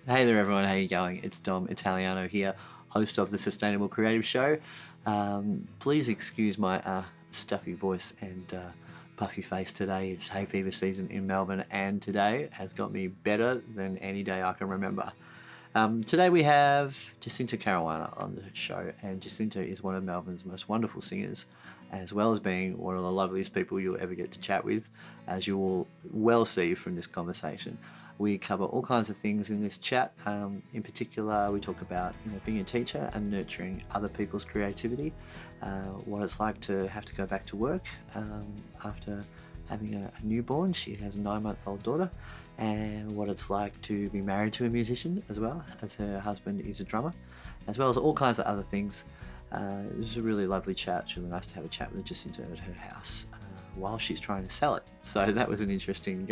Hey there everyone, how you going? It's Dom Italiano here, host of the Sustainable Creative Show. Please excuse my stuffy voice and puffy face today. It's hay fever season in Melbourne, and today has got me better than any day I can remember. Today we have Jacinta Caruana on the show, and Jacinta is one of Melbourne's most wonderful singers, as well as being one of the loveliest people you'll ever get to chat with, as you will well see from this conversation. We cover all kinds of things in this chat. In particular, we talk about being a teacher and nurturing other people's creativity, what it's like to have to go back to work after having a newborn. She has a 9-month-old daughter, and what it's like to be married to a musician as well, as her husband is a drummer, as well as all kinds of other things. It was a really lovely chat. It's really nice to have a chat with Jacinta at her house while she's trying to sell it. So that was an interesting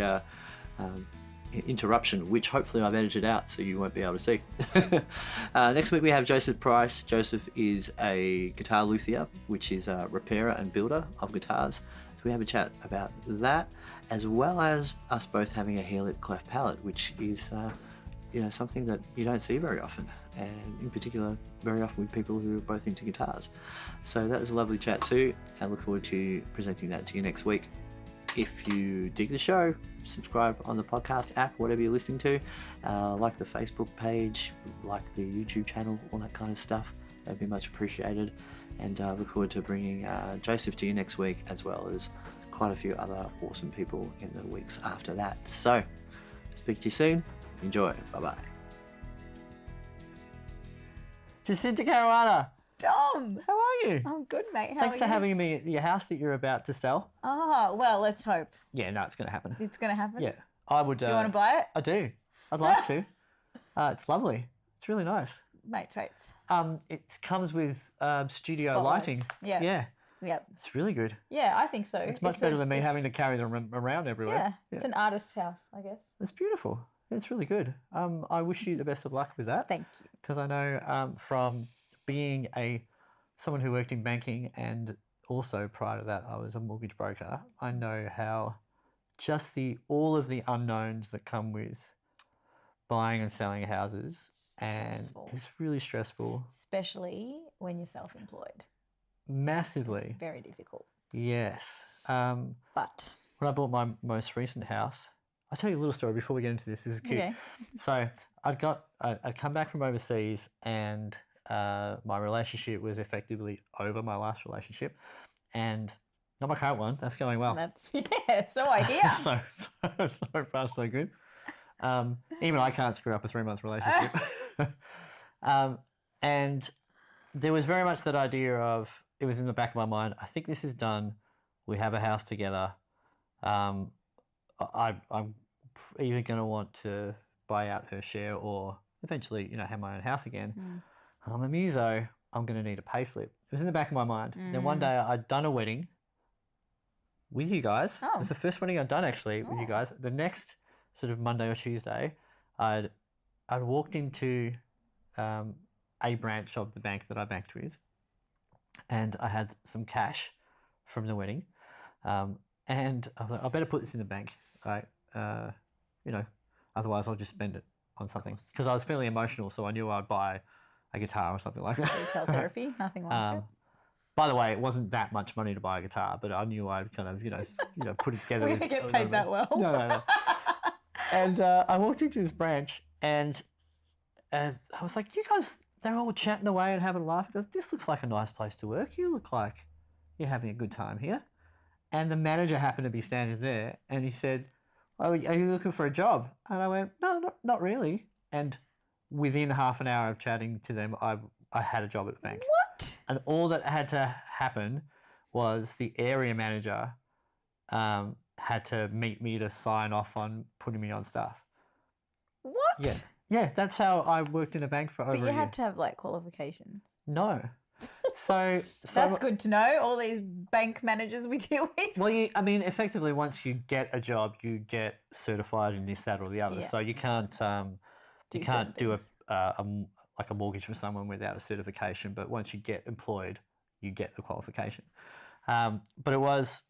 interruption, which hopefully I've edited out so you won't be able to see. Next week we have Joseph Price. Joseph is a guitar luthier, which is a repairer and builder of guitars. So we have a chat about that, as well as us both having a hair-lip cleft palate, which is something that you don't see very often, and in particular very often with people who are both into guitars. So that was a lovely chat too. I look forward to presenting that to you next week. If you dig the show, subscribe on the podcast app, whatever you're listening to. Like the Facebook page, like the YouTube channel, all that kind of stuff. That'd be much appreciated. And look forward to bringing Joseph to you next week, as well as quite a few other awesome people in the weeks after that. So, speak to you soon. Enjoy. Bye-bye. Jacinta Caruana. Dom! How are you? I'm good, mate. How Thanks are for you? having me at your house that you're about to sell. Oh, well, let's hope. Yeah, no, it's going to happen. It's going to happen? Yeah. I would. Do you want to buy it? I do. I'd like to. It's lovely. It's really nice. Mate, totes. It comes with studio Spotlights. lighting. Yeah. Yeah. Yep. It's really good. Yeah, I think so. It's much better than me having to carry them around everywhere. Yeah, it's an artist's house, I guess. It's beautiful. It's really good. I wish you the best of luck with that. Thank you. Because I know from being someone who worked in banking, and also prior to that I was a mortgage broker, I know how just all of the unknowns that come with buying and selling houses, and Stressful. it's really stressful. Especially when you're self-employed. Massively. It's very difficult. Yes. But When I bought my most recent house, I'll tell you a little story before we get into this. This is cute. okay. So I'd come back from overseas, and my relationship was effectively over, my last relationship, and not my current one. That's going well. That's so I hear. so far so good. Even I can't screw up a 3-month relationship. And there was very much that idea of, it was in the back of my mind, I think this is done. We have a house together. I'm either going to want to buy out her share or eventually, have my own house again. I'm a muso. I'm going to need a payslip. It was in the back of my mind. Then one day I'd done a wedding with you guys. Oh. It was the first wedding I'd done actually with you guys. The next sort of Monday or Tuesday, I'd walked into a branch of the bank that I banked with, and I had some cash from the wedding, and I thought, I better put this in the bank, right? Otherwise I'll just spend it on something, because I was feeling emotional, so I knew I'd buy a guitar or something like that. Retail therapy, nothing like it. By the way, it wasn't that much money to buy a guitar, but I knew I'd kind of, put it together. We don't get paid that well. No. And I walked into this branch, and I was like, you guys, they're all chatting away and having a laugh. I go, this looks like a nice place to work. You look like you're having a good time here. And the manager happened to be standing there, and he said, oh, are you looking for a job? And I went, no, not really. And within half an hour of chatting to them, I had a job at the bank. What? And all that had to happen was the area manager had to meet me to sign off on putting me on staff. What? Yeah, that's how I worked in a bank for over a year. But you had to have qualifications. No. So That's good to know, all these bank managers we deal with. Well, effectively, once you get a job, you get certified in this, that, or the other. Yeah. So you can't do a mortgage for someone without a certification. But once you get employed, you get the qualification. But it was,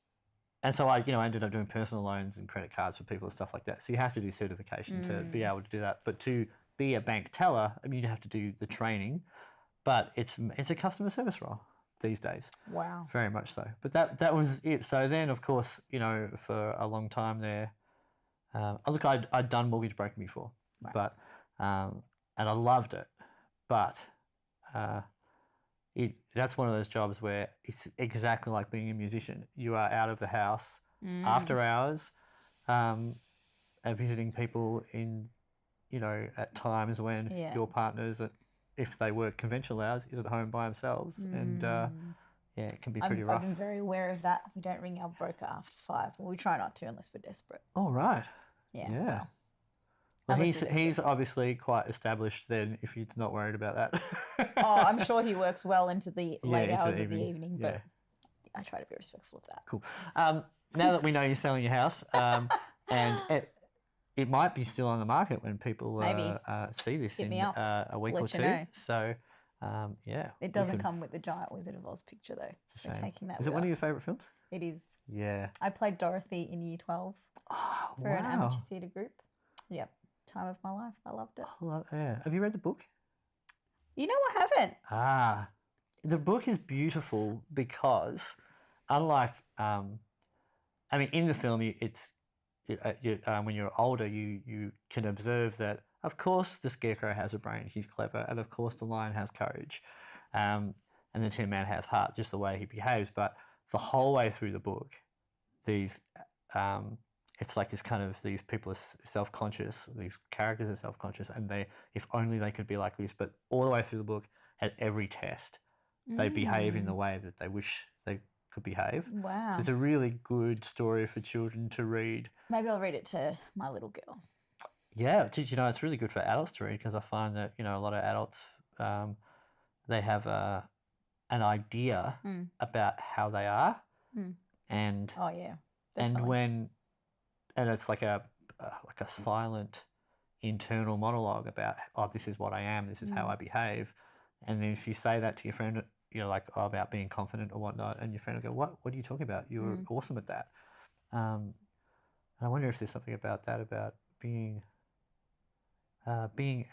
and so I ended up doing personal loans and credit cards for people and stuff like that. So you have to do certification to be able to do that. But to be a bank teller, I mean, you have to do the training, but it's a customer service role these days. Wow. Very much so. But that was it. So then, of course, you know, for a long time there, look, I'd done mortgage broking before, Right. but and I loved it, but that's one of those jobs where it's exactly like being a musician. You are out of the house after hours, and visiting people in, you know, at times when your partners, if they work conventional hours, is at home by themselves, and yeah, it can be pretty rough. I've been very aware of that. We don't ring our broker after 5. Well, we try not to unless we're desperate. Oh, right. Yeah. Well, he's obviously quite established then, if he's not worried about that. Oh, I'm sure he works well into the late hours of the evening, but I try to be respectful of that. Cool. Now that we know you're selling your house, and it might be still on the market when people see this in a week or two. Know. So, yeah. It doesn't come with the giant Wizard of Oz picture, though. We're taking that. Is it one of your favourite films? It is. Yeah. I played Dorothy in Year 12 for an amateur theatre group. Yep. Time of my life. I loved it. Yeah. Have you read the book? You know, I haven't. The book is beautiful because, unlike, I mean, in the film, when you're older, you can observe that, of course, the Scarecrow has a brain, he's clever, and of course, the Lion has courage, and the Tin Man has heart, just the way he behaves. But the whole way through the book, these, it's like this kind of, these people are self-conscious, these characters are self-conscious, and if only they could be like this. But all the way through the book, at every test, they behave in the way that they wish they could behave. Wow. So it's a really good story for children to read. Maybe I'll read it to my little girl. Yeah, you know, it's really good for adults to read, because I find that, you know, a lot of adults, they have an idea about how they are, and definitely. and it's like a silent internal monologue about, oh, this is what I am, this is how I behave, and then if you say that to your friend, you know, like, about being confident or whatnot, and your friend will go, what are you talking about? You're awesome at that. And I wonder if there's something about that, about being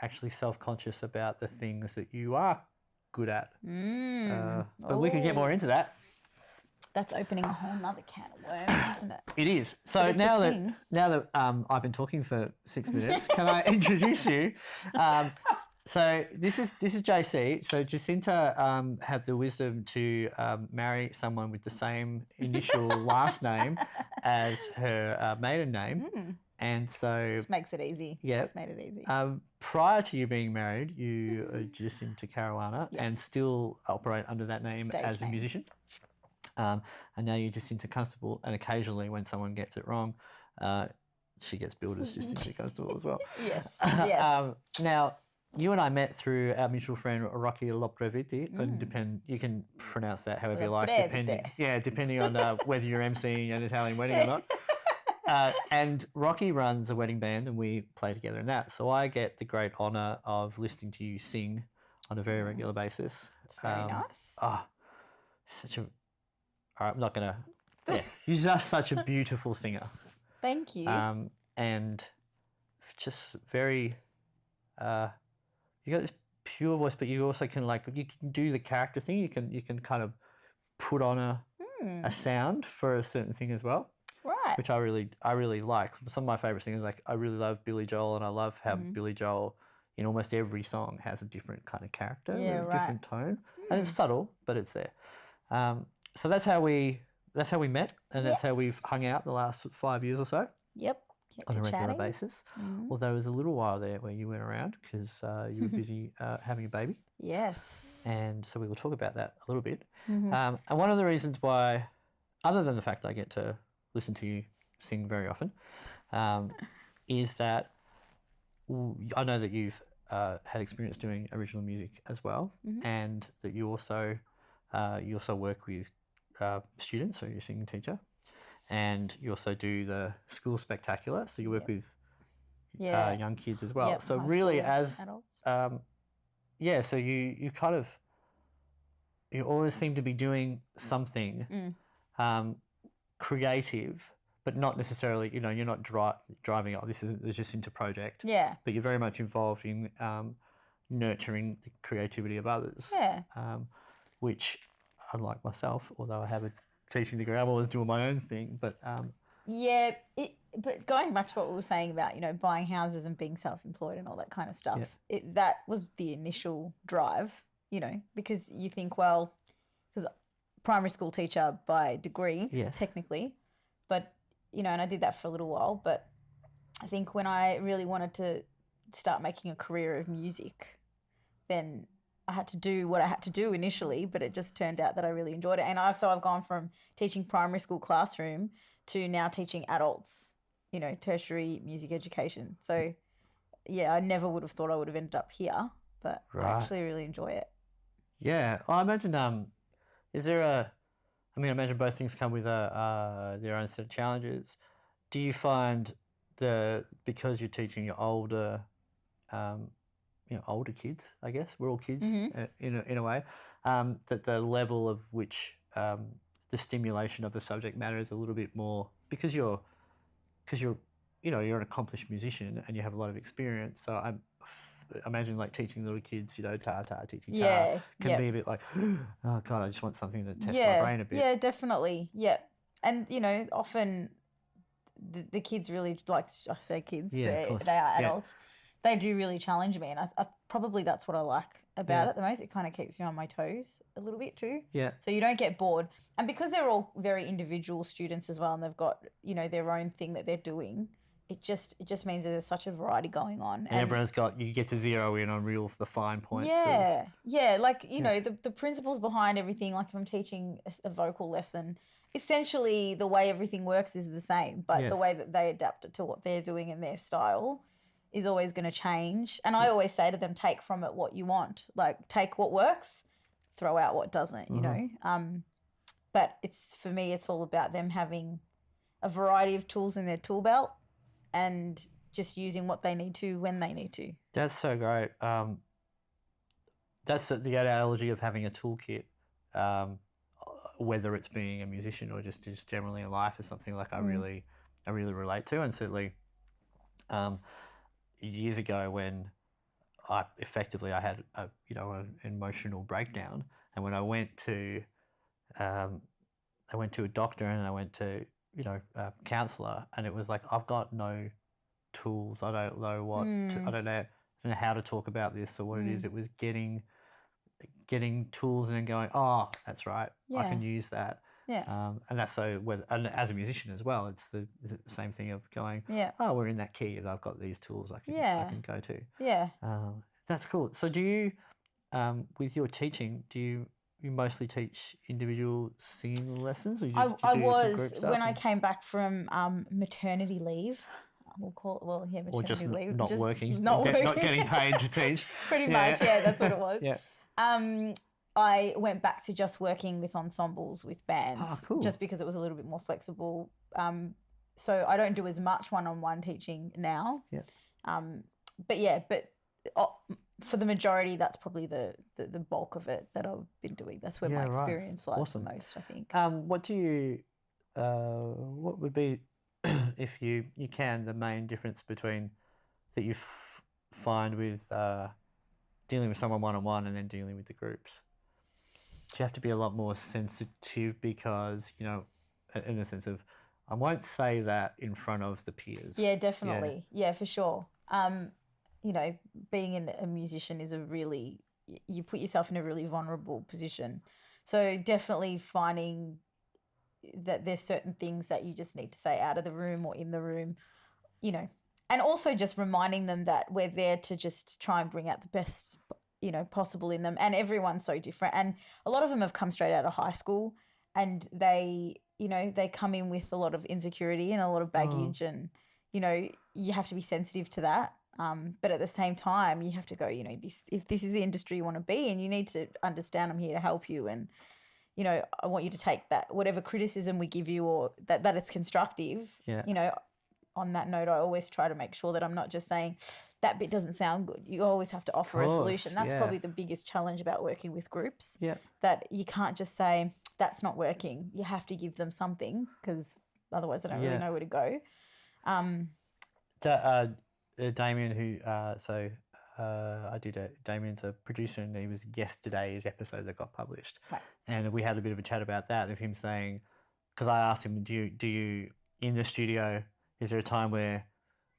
actually self-conscious about the things that you are good at. But we could get more into that. That's opening a whole nother can of worms, isn't it? It is. So now that I've been talking for 6 minutes, can I introduce you? So this is JC. So Jacinta had the wisdom to marry someone with the same initial last name as her maiden name. And so... Just makes it easy. Yeah. Just made it easy. Prior to you being married, you are Jacinta Caruana and still operate under that name as a musician. And now you're Jacinta Constable, and occasionally when someone gets it wrong, she gets billed as Jacinta Constable as well. Yes. Now, you and I met through our mutual friend Rocky Lopreviti, and you can pronounce that however you like, depending on whether you're emceeing an Italian wedding or not. And Rocky runs a wedding band, and we play together in that. So I get the great honour of listening to you sing on a very regular basis. It's very nice. Such a... I'm not going to... Yeah, you're just such a beautiful singer. Thank you. And just very... you got this pure voice, but you also can, like, you can do the character thing. You can kind of put on a sound for a certain thing as well. Right. Which I really like. Some of my favourite singers, like, I really love Billy Joel, and I love how Billy Joel in almost every song has a different kind of character, different tone. And it's subtle, but it's there. So that's how we met, and that's how we've hung out the last 5 years or so. Yep. On a regular basis. Although there was a little while there where you weren't around because you were busy having a baby. Yes. And so we will talk about that a little bit. And one of the reasons why, other than the fact that I get to listen to you sing very often, is that I know that you've had experience doing original music as well, and that you also work with students, so you're a singing teacher, and you also do the school spectacular, so you work with young kids as well. So really, as adults. So you kind of, you always seem to be doing something creative, but not necessarily, you're not driving, oh, this is the Jacinta project. Yeah. But you're very much involved in nurturing the creativity of others. Yeah. Which, unlike myself, although I have a teaching degree, I'm always doing my own thing. But yeah, but going back to what we were saying about, buying houses and being self-employed and all that kind of stuff, that was the initial drive, because you think, well, because primary school teacher by degree, technically, but, and I did that for a little while, but I think when I really wanted to start making a career of music, then I had to do what I had to do initially, but it just turned out that I really enjoyed it. And so I've gone from teaching primary school classroom to now teaching adults, tertiary music education. So, yeah, I never would have thought I would have ended up here, but I actually really enjoy it. Yeah, I imagine. Is there I imagine both things come with their own set of challenges. Do you find because you're teaching your older, older kids, I guess we're all kids in a way, that the level of which the stimulation of the subject matter is a little bit more because you're an accomplished musician and you have a lot of experience. So I imagine like teaching little kids, teaching can be a bit like, oh God, I just want something to test my brain a bit. Yeah, definitely. Yeah. And, often the kids really, like I say kids, they are adults. They do really challenge me. And I probably that's what I like about it the most. It kind of keeps me on my toes a little bit too. Yeah. So you don't get bored. And because they're all very individual students as well and they've got, their own thing that they're doing, it just means there's such a variety going on. And everyone's you get to zero in on the fine points. Yeah. Yeah. Like, the principles behind everything, like if I'm teaching a vocal lesson, essentially the way everything works is the same, but the way that they adapt it to what they're doing in their style is always going to change. And I always say to them, take from it what you want. Like, take what works, throw out what doesn't, you know. But for me, it's all about them having a variety of tools in their tool belt and just using what they need to when they need to. That's so great. That's the analogy of having a toolkit, whether it's being a musician or just generally in life, is something like I really relate to. And certainly years ago when I had an emotional breakdown, and when I went to a doctor and I went to a counsellor, and it was like, I've got no tools. I don't know what I don't know how to talk about this or what it is. It was getting tools and then going, oh, that's right, I can use that. Yeah. And that's and as a musician as well, it's the same thing of going, oh, we're in that key and I've got these tools I can go to. Yeah. That's cool. So do you, with your teaching, do you mostly teach individual singing lessons? Or I was, when I came back from maternity leave, we'll call it, maternity or just leave. Not working, not getting paid to teach. Pretty much, that's what it was. Yeah. I went back to just working with ensembles, with bands, just because it was a little bit more flexible. So I don't do as much one-on-one teaching now. Yeah. But for the majority, that's probably the bulk of it that I've been doing. That's where my experience lies the most, I think. What would be, if you can, the main difference between that you find with dealing with someone one-on-one and then dealing with the groups? Do you have to be a lot more sensitive because, in the sense of, I won't say that in front of the peers. Yeah, definitely. Yeah, for sure. Being a musician is you put yourself in a really vulnerable position. So definitely finding that there's certain things that you just need to say out of the room or in the room, and also just reminding them that we're there to just try and bring out the best possible in them. And everyone's so different. And a lot of them have come straight out of high school and they come in with a lot of insecurity and a lot of baggage and, you have to be sensitive to that. But at the same time, you have to go, if this is the industry you want to be in, you need to understand I'm here to help you. And, I want you to take that, whatever criticism we give you or that it's constructive, on that note, I always try to make sure that I'm not just saying that bit doesn't sound good. You always have to offer a solution. That's probably the biggest challenge about working with groups. Yeah. That you can't just say that's not working. You have to give them something because otherwise I don't really know where to go. Damien, who Damien's a producer, and he was yesterday's episode that got published, and we had a bit of a chat about that, of him saying, because I asked him, do you in the studio, is there a time where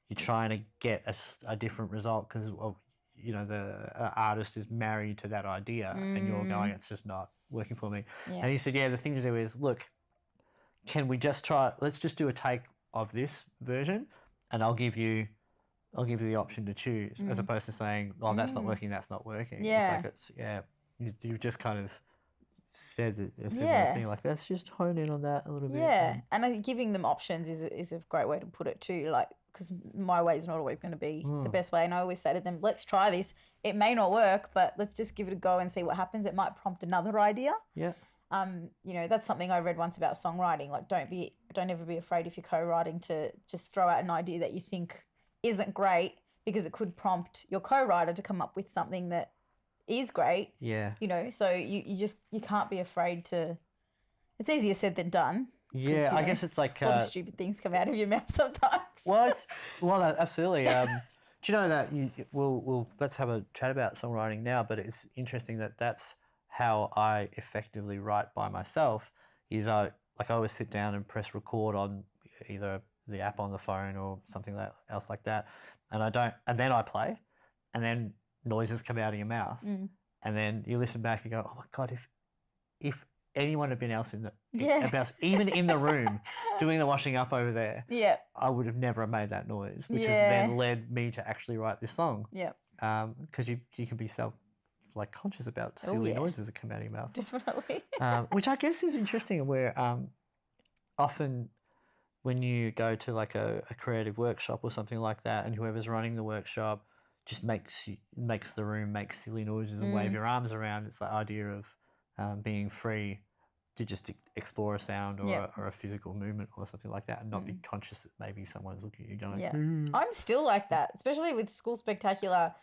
you're trying to get a different result because the artist is married to that idea and you're going, it's just not working for me. And he said, the thing to do is, look, can we just let's just do a take of this version, and I'll give you the option to choose, as opposed to saying, oh, that's not working, that's not working. You've just kind of said a similar thing, like, let's just hone in on that a little bit. And I think giving them options is a great way to put it too, like, because my way is not always going to be the best way, and I always say to them, let's try this. It may not work, but let's just give it a go and see what happens. It might prompt another idea. That's something I read once about songwriting. Like, don't ever be afraid if you're co-writing to just throw out an idea that you think isn't great, because it could prompt your co-writer to come up with something that is great. So you can't be afraid to. It's easier said than done. I guess it's like a lot of stupid things come out of your mouth sometimes. Absolutely. Do you know that we'll let's have a chat about songwriting now, but it's interesting that that's how I effectively write by myself. Is I always sit down and press record on either the app on the phone or something else like that, and then I play, and then noises come out of your mouth, and then you listen back and go, oh my God, if anyone had been else even in the room doing the washing up over there, I would have never made that noise, which has then led me to actually write this song. Because you can be conscious about silly noises that come out of your mouth. Definitely. Which I guess is interesting, where often when you go to like a creative workshop or something like that, and whoever's running the workshop just makes the room make silly noises and wave your arms around, it's the idea of being free to just explore a sound or a physical movement or something like that, and not be conscious that maybe someone's looking at you going, I'm still like that, especially with School Spectacular.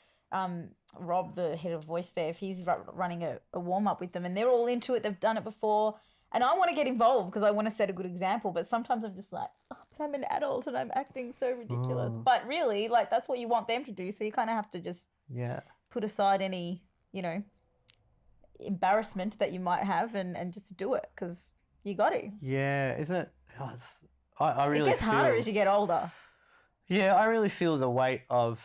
Rob, the head of voice there, if he's running a warm-up with them and they're all into it, they've done it before, and I want to get involved because I want to set a good example, but sometimes I'm just like, oh, but I'm an adult and I'm acting so ridiculous. But really, like, that's what you want them to do, so you kind of have to just put aside any, embarrassment that you might have and just do it, because you got to. Isn't it? I really. It gets harder as you get older. I really feel the weight of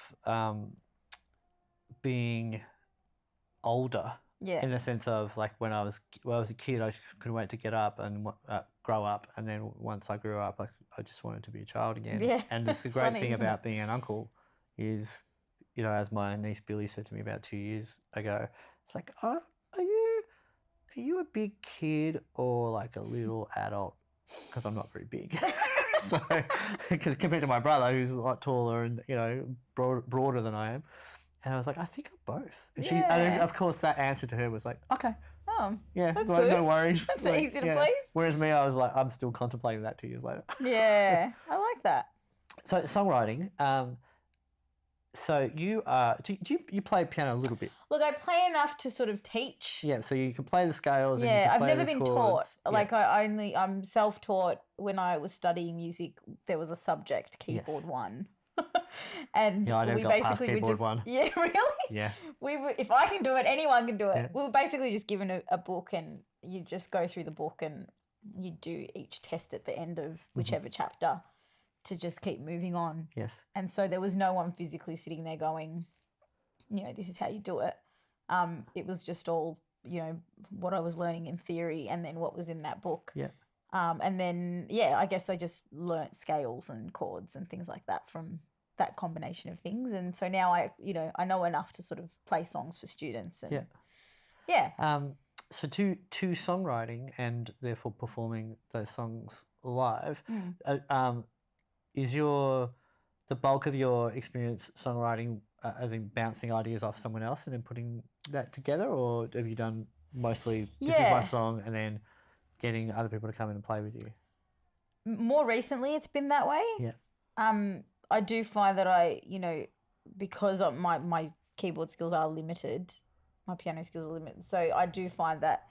being older. In the sense of, like, when I was a kid, I couldn't wait to get up and grow up, and then once I grew up, I just wanted to be a child again. And it's the great thing about being an uncle is, as my niece Billy said to me about 2 years ago, it's like, oh, are you a big kid or like a little adult? Because I'm not very big. So, because compared to my brother, who's a lot taller and broader than I am, and I was like, I think I'm both. And and of course, that answer to her was like, okay, that's good. No worries. That's easy to please. Whereas me, I was like, I'm still contemplating that 2 years later. I like that. So songwriting. So you do you play piano a little bit? Look, I play enough to sort of teach. So you can play the scales. And I've never been chords. taught. Like, I'm self-taught. When I was studying music, there was a subject, keyboard 1. And I never got past keyboard 1. Yeah, really? Yeah. If I can do it, anyone can do it. We were basically just given a book, and you just go through the book and you do each test at the end of whichever chapter to just keep moving on. Yes. And so there was no one physically sitting there going, this is how you do it. It was just all, what I was learning in theory and then what was in that book. Yeah. And then, I guess I just learnt scales and chords and things like that from that combination of things. And so now I know enough to sort of play songs for students. And So to songwriting and therefore performing those songs live, is the bulk of your experience songwriting as in bouncing ideas off someone else and then putting that together, or have you done mostly this is my song and then getting other people to come in and play with you? More recently, it's been that way. I do find that because of my keyboard skills are limited, my piano skills are limited. So I do find that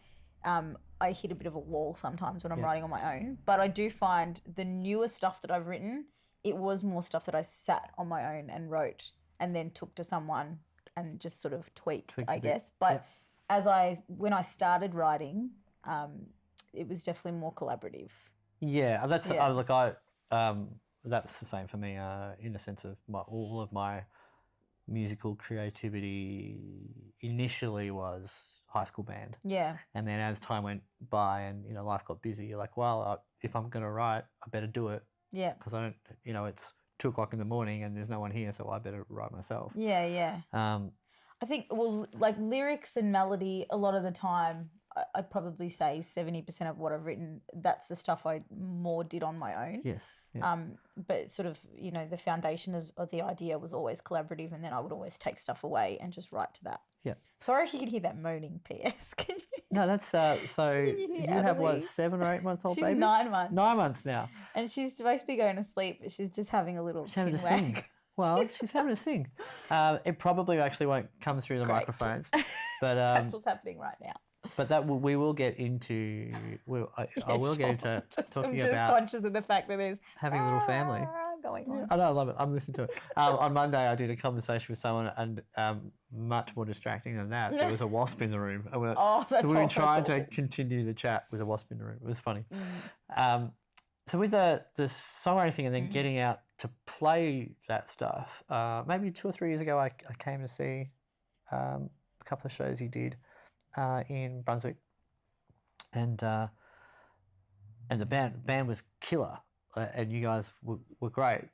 I hit a bit of a wall sometimes when I'm Yeah. writing on my own. But I do find the newer stuff that I've written, it was more stuff that I sat on my own and wrote and then took to someone and just sort of tweaked Tweaked I a bit. guess. But when I started writing, it was definitely more collaborative. Yeah, that's Yeah. that's the same for me. In the sense of all of my musical creativity initially was high school band, Yeah. and then as time went by and life got busy, you're like, well, if I'm gonna write, I better do it Yeah. because I don't, it's 2 o'clock in the morning and there's no one here, so I better write myself. Yeah, yeah. I think, well, like lyrics and melody, a lot of the time, I'd probably say 70% of what I've written, that's the stuff I more did on my own. Yes. Yeah. But sort of, the foundation of the idea was always collaborative, and then I would always take stuff away and just write to that. Yeah. Sorry if you can hear that moaning, P.S. Can you? No, that's so. You have what, 7 or 8 month old She's baby? 9 months. 9 months now. And she's supposed to be going to sleep, but she's just having a little She's having to chin wag. sing. Well, she's having to sing. It probably actually won't come through the Great. microphones, but That's what's happening right now. but we will get into. I will get into talking I'm just about conscious of the fact that there's having a little family. going on. I know, I love it. I'm listening to it. On Monday, I did a conversation with someone, and much more distracting than that, there was a wasp in the room. And Oh, that's so we were awful. trying to continue the chat with a wasp in the room. It was funny. So with the songwriting thing and then getting out to play that stuff, maybe 2 or 3 years ago, I came to see a couple of shows he did in Brunswick, and the band was killer, and you guys were great.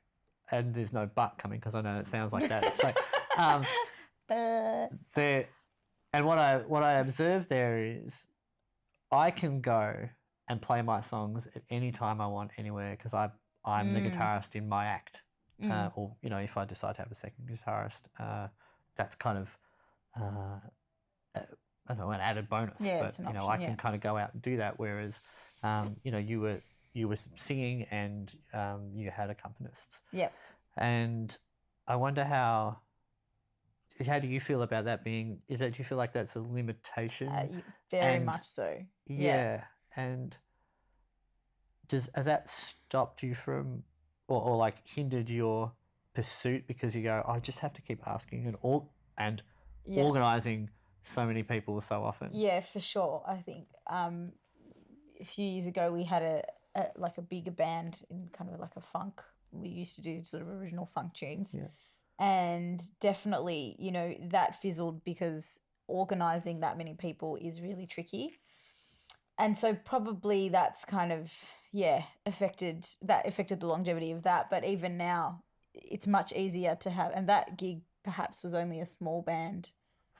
And there's no but coming because I know it sounds like that. So, and what I observed there is, I can go and play my songs at any time I want, anywhere, because I'm the guitarist in my act, or if I decide to have a second guitarist, that's kind of I don't know, an added bonus. Yeah, but it's an option, I can kind of go out and do that. Whereas, you were singing and you had accompanists. Yep. And I wonder how do you feel about that being? Do you feel like that's a limitation? Very much so. Yeah. And has that stopped you from, or like hindered your pursuit because you go, I just have to keep asking and organising so many people so often? Yeah, for sure. I think a few years ago we had a bigger band in kind of like a funk. We used to do sort of original funk tunes. Yeah. And definitely, that fizzled because organising that many people is really tricky. And so probably that's kind of, affected the longevity of that. But even now, it's much easier to have, and that gig perhaps was only a small band.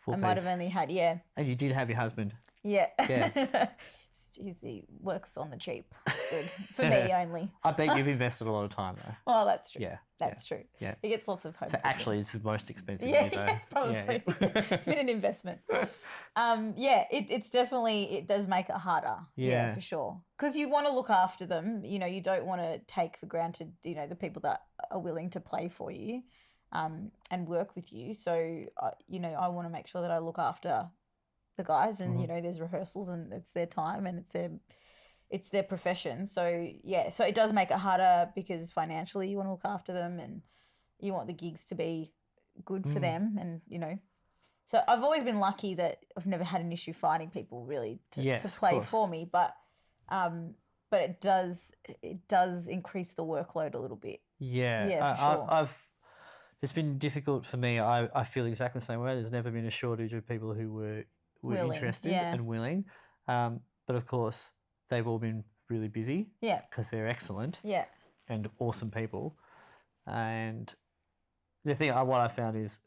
I might have only had, And you did have your husband. Yeah. Yeah. He works on the cheap. It's good. For me only. I bet you've invested a lot of time though. Well, that's true. Yeah. That's true. Yeah. He gets lots of home. So actually it's the most expensive Yeah, probably. It's been an investment. It's definitely, it does make it harder. Yeah, for sure. Because you want to look after them. You don't want to take for granted, the people that are willing to play for you and work with you. So, I want to make sure that I look after the guys, and there's rehearsals and it's their time and it's their profession. So so it does make it harder because financially you want to look after them and you want the gigs to be good for them, and so I've always been lucky that I've never had an issue finding people really to play for me, but it does increase the workload a little bit. For sure. It's been difficult for me. I feel exactly the same way. There's never been a shortage of people who were willing, interested and willing. But of course, they've all been really busy. Yeah. Because they're excellent. Yeah. And awesome people. And the thing, what I found is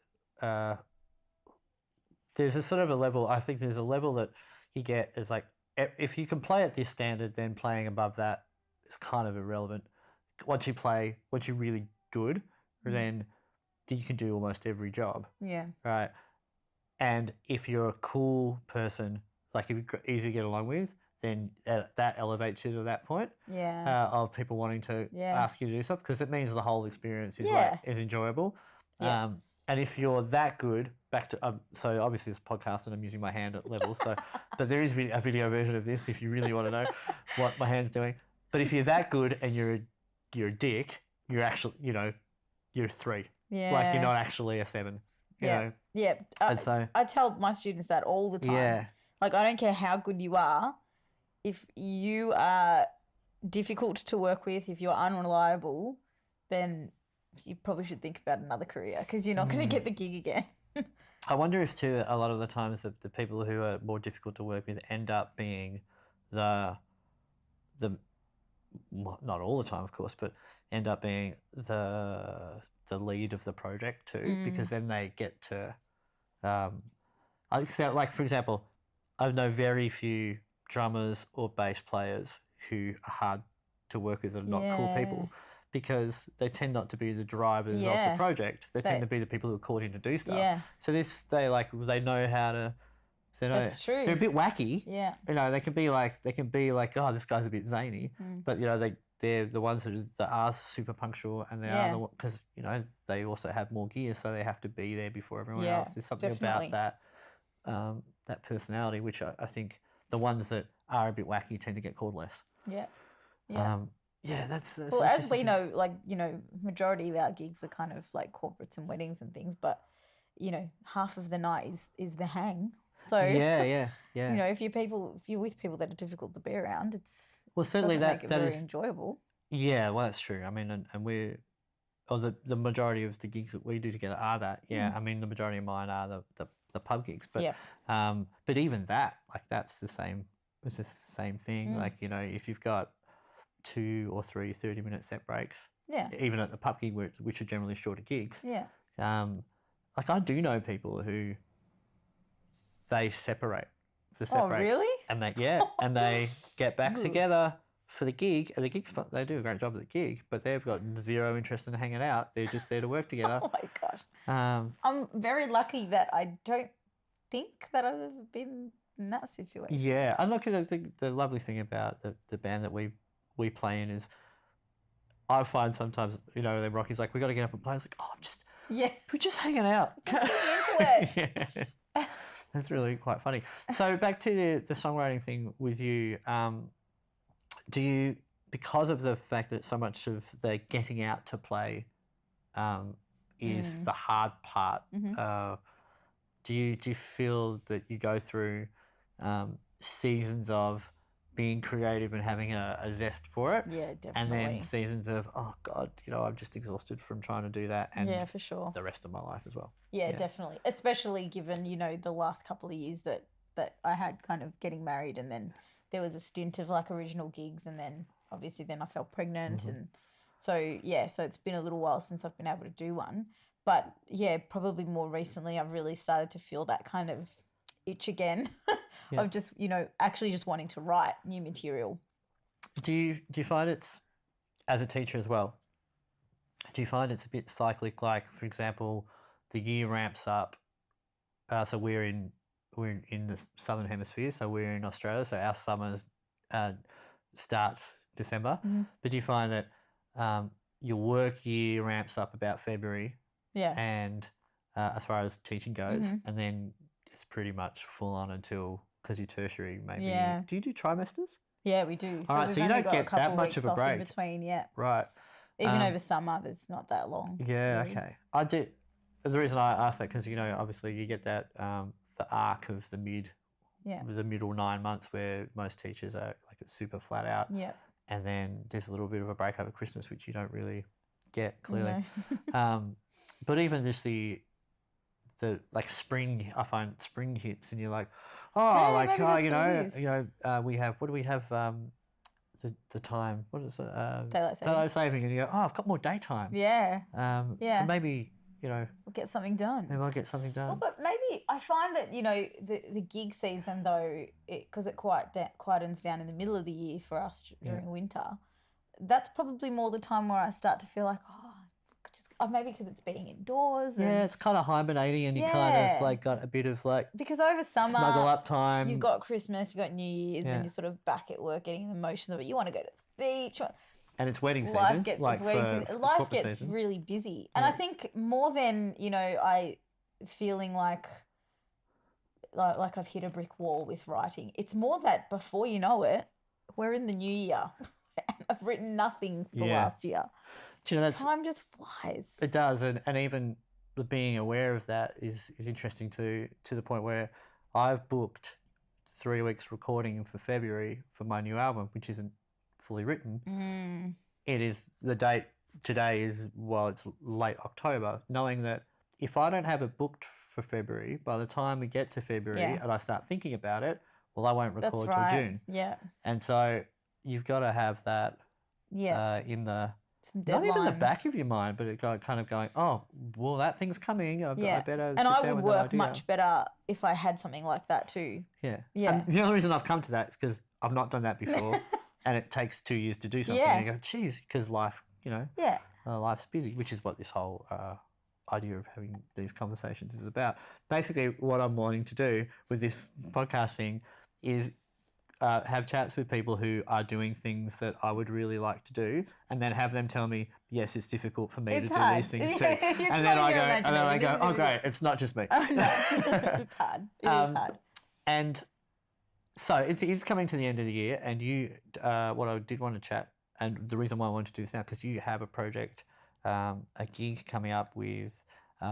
there's a sort of a level, I think there's a level that you get is like, if you can play at this standard, then playing above that is kind of irrelevant. Once you're really good, then you can do almost every job. Yeah. Right. And if you're a cool person, like if you're easy to get along with, then that elevates you to that point of people wanting to ask you to do stuff, because it means the whole experience is is enjoyable. And if you're that good, back to so obviously it's a podcast and I'm using my hand at level. So, but there is a video version of this if you really want to know what my hand's doing. But if you're that good and you're a dick, you're actually you're 3. Yeah. Like you're not actually a 7. You know? Yeah. And so I tell my students that all the time. yeah, Like, I don't care how good you are. If you are difficult to work with, if you're unreliable, then you probably should think about another career because you're not going to get the gig again. I wonder if too a lot of the times the people who are more difficult to work with end up being the not all the time of course, but end up being the lead of the project too, because then they get to like for example, I know very few drummers or bass players who are hard to work with and not cool people, because they tend not to be the drivers of the project. They tend to be the people who are called in to do stuff. Yeah. So they know how to. That's true. They're a bit wacky. Yeah. They can be like, oh, this guy's a bit zany, but they're the ones that are super punctual, and they are because they also have more gear, so they have to be there before everyone else. There's something about that that personality, which I think the ones that are a bit wacky tend to get called less. Yeah. Yeah. That's well, as we know, majority of our gigs are kind of like corporates and weddings and things, but half of the night is the hang. So yeah. if you're with people that are difficult to be around, it's certainly make it very is enjoyable. Yeah, well, that's true. I mean, and we're the majority of the gigs that we do together are that. Yeah, I mean, the majority of mine are the pub gigs, but but even that, like, that's the same. It's the same thing. Like, if you've got 2 or 3 30-minute set breaks, even at the pub gig, which are generally shorter gigs, like, I do know people who they separate for set breaks. Oh, really? And they get back together for the gig, and the gig's fun. They do a great job at the gig, but they've got zero interest in hanging out. They're just there to work together. Oh my gosh. I'm very lucky that I don't think that I've been in that situation. Yeah, and look, the lovely thing about the band that we play in is, I find sometimes, the Rocky's like, we got to get up and play. It's like, we're just hanging out. Into it. That's really quite funny. So back to the songwriting thing with you, do you, because of the fact that so much of the getting out to play is the hard part, do you feel that you go through seasons of being creative and having a zest for it? Yeah, definitely. And then seasons of, oh God, I'm just exhausted from trying to do that, and for sure, the rest of my life as well. Yeah, definitely. Especially given, the last couple of years that I had kind of getting married, and then there was a stint of like original gigs, and then obviously then I fell pregnant, and so it's been a little while since I've been able to do one. But yeah, probably more recently I've really started to feel that kind of itch again of just, actually just wanting to write new material. Do you find it's, as a teacher as well, do you find it's a bit cyclic? Like, for example, the year ramps up. So we're in the southern hemisphere, so we're in Australia. So our summers starts December. But do you find that your work year ramps up about February? Yeah. And as far as teaching goes, and then it's pretty much full on until, because you're tertiary, maybe. Yeah. Do you do trimesters? Yeah, we do. All right, so you don't get that much of a break in between. Yeah. Right. Even over summer, it's not that long. Yeah. Really. Okay. I did. The reason I asked that, because obviously you get that the arc of the middle 9 months where most teachers are like super flat out. Yeah. And then there's a little bit of a break over Christmas, which you don't really get clearly. No. But even just the like spring, I find spring hits, and you're like, we have, what do we have? The time, what is it? Daylight saving, and you go, I've got more daytime. Yeah. So maybe we'll get something done. Maybe I'll get something done. Well, but maybe I find that the gig season, though, because it quietens down in the middle of the year for us during winter. That's probably more the time where I start to feel like, maybe because it's being indoors. And it's kind of hibernating, and you kind of like got a bit of like, because over summer, snuggle up time. You've got Christmas, you've got New Year's, and you're sort of back at work getting the motions of it. You want to go to the beach. And it's wedding season. Life gets life corporate gets season. really busy, and Yeah. I think more than I feeling like I've hit a brick wall with writing. It's more that before you know it, we're in the new year, and I've written nothing for the Yeah. last year. Do you know, Time just flies. it does, and even being aware of that is interesting to the point where I've booked 3 weeks recording for February for my new album, which isn't fully written. It is the date today is it's late October, knowing that if I don't have it booked for February, by the time we get to February and I start thinking about it, well, I won't record till June. Yeah. And so you've got to have that in the not even the back of your mind, but it kind of going, oh, well, that thing's coming. I better. And I would work much better if I had something like that too. Yeah. Yeah. And the only reason I've come to that is because I've not done that before, and it takes 2 years to do something. Yeah. And you go, geez, because life, life's busy, which is what this whole idea of having these conversations is about. Basically, what I'm wanting to do with this podcast thing is have chats with people who are doing things that I would really like to do, and then have them tell me, yes, it's difficult for me to do these things too. And then I go, oh great, it's not just me. Oh, no. It's hard. It is hard. And so it's coming to the end of the year, and you, what I did want to chat, and the reason why I wanted to do this now, because you have a project, a gig coming up with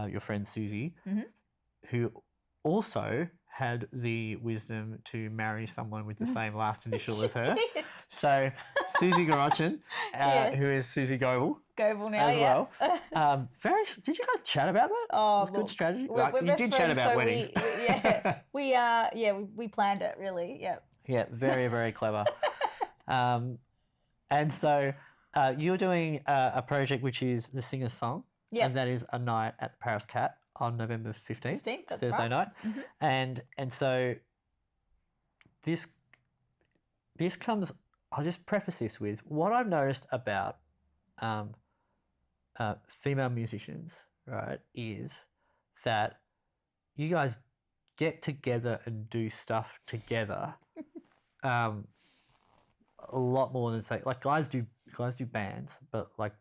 your friend Susie, who also had the wisdom to marry someone with the same last initial as her. Did. So Susie Garochin, Yes. who is Susie Goebel Goebel now, as yeah. well. Did you guys chat about that? Oh, It's good strategy. We're You best did chat friends, about so weddings. we planned it really. Yeah. Yeah, very, very clever. And so you're doing a project which is the Singer's Song. Yeah. And that is a night at the Paris Cat on November 15th, 15th, that's Thursday right. night. And so this comes, I'll just preface this with what I've noticed about female musicians, right, is that you guys get together and do stuff together a lot more than, say, like guys do bands, but like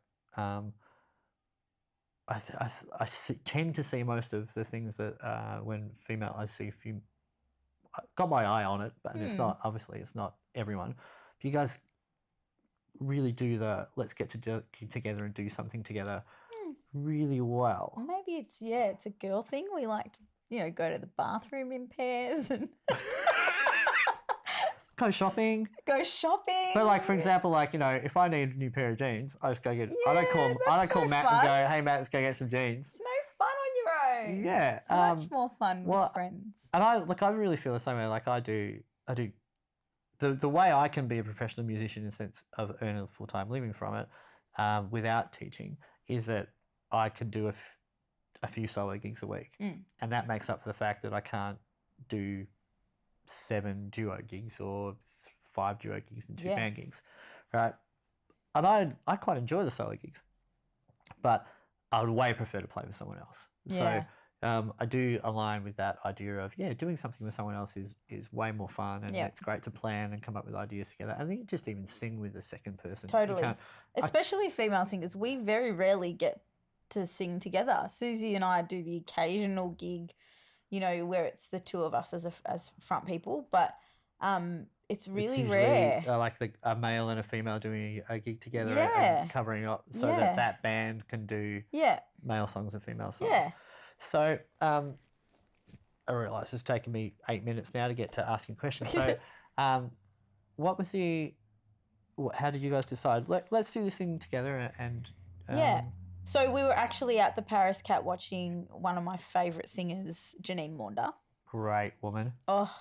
I tend to see most of the things that when female I see I got my eye on it, but it's not, obviously it's not everyone. But you guys really do let's get together and do something together really well. Maybe it's a girl thing. We like to go to the bathroom in pairs and Go shopping. But like, for example, like, if I need a new pair of jeans, I just go get. I don't call Matt and go, hey Matt, let's go get some jeans. It's no fun on your own. Yeah, It's much more fun with friends. And I really feel the same way. Like I do. The way I can be a professional musician in the sense of earning a full-time living from it, without teaching, is that I can do a few solo gigs a week, and that makes up for the fact that I can't do 7 duo gigs or 5 duo gigs and 2 band gigs, right? And I quite enjoy the solo gigs, but I would way prefer to play with someone else. Yeah. So I do align with that idea of doing something with someone else is way more fun, and it's great to plan and come up with ideas together. I think just even sing with a second person. Totally. Especially female singers, we very rarely get to sing together. Susie and I do the occasional gig, where it's the two of us as front people, but it's really rare. Like a male and a female doing a gig together and covering up so that band can do male songs and female songs. Yeah. So I realise it's taken me 8 minutes now to get to asking questions. So what was how did you guys decide? Let's do this thing together and So we were actually at the Paris Cat watching one of my favourite singers, Janine Maunder. Great woman. Oh,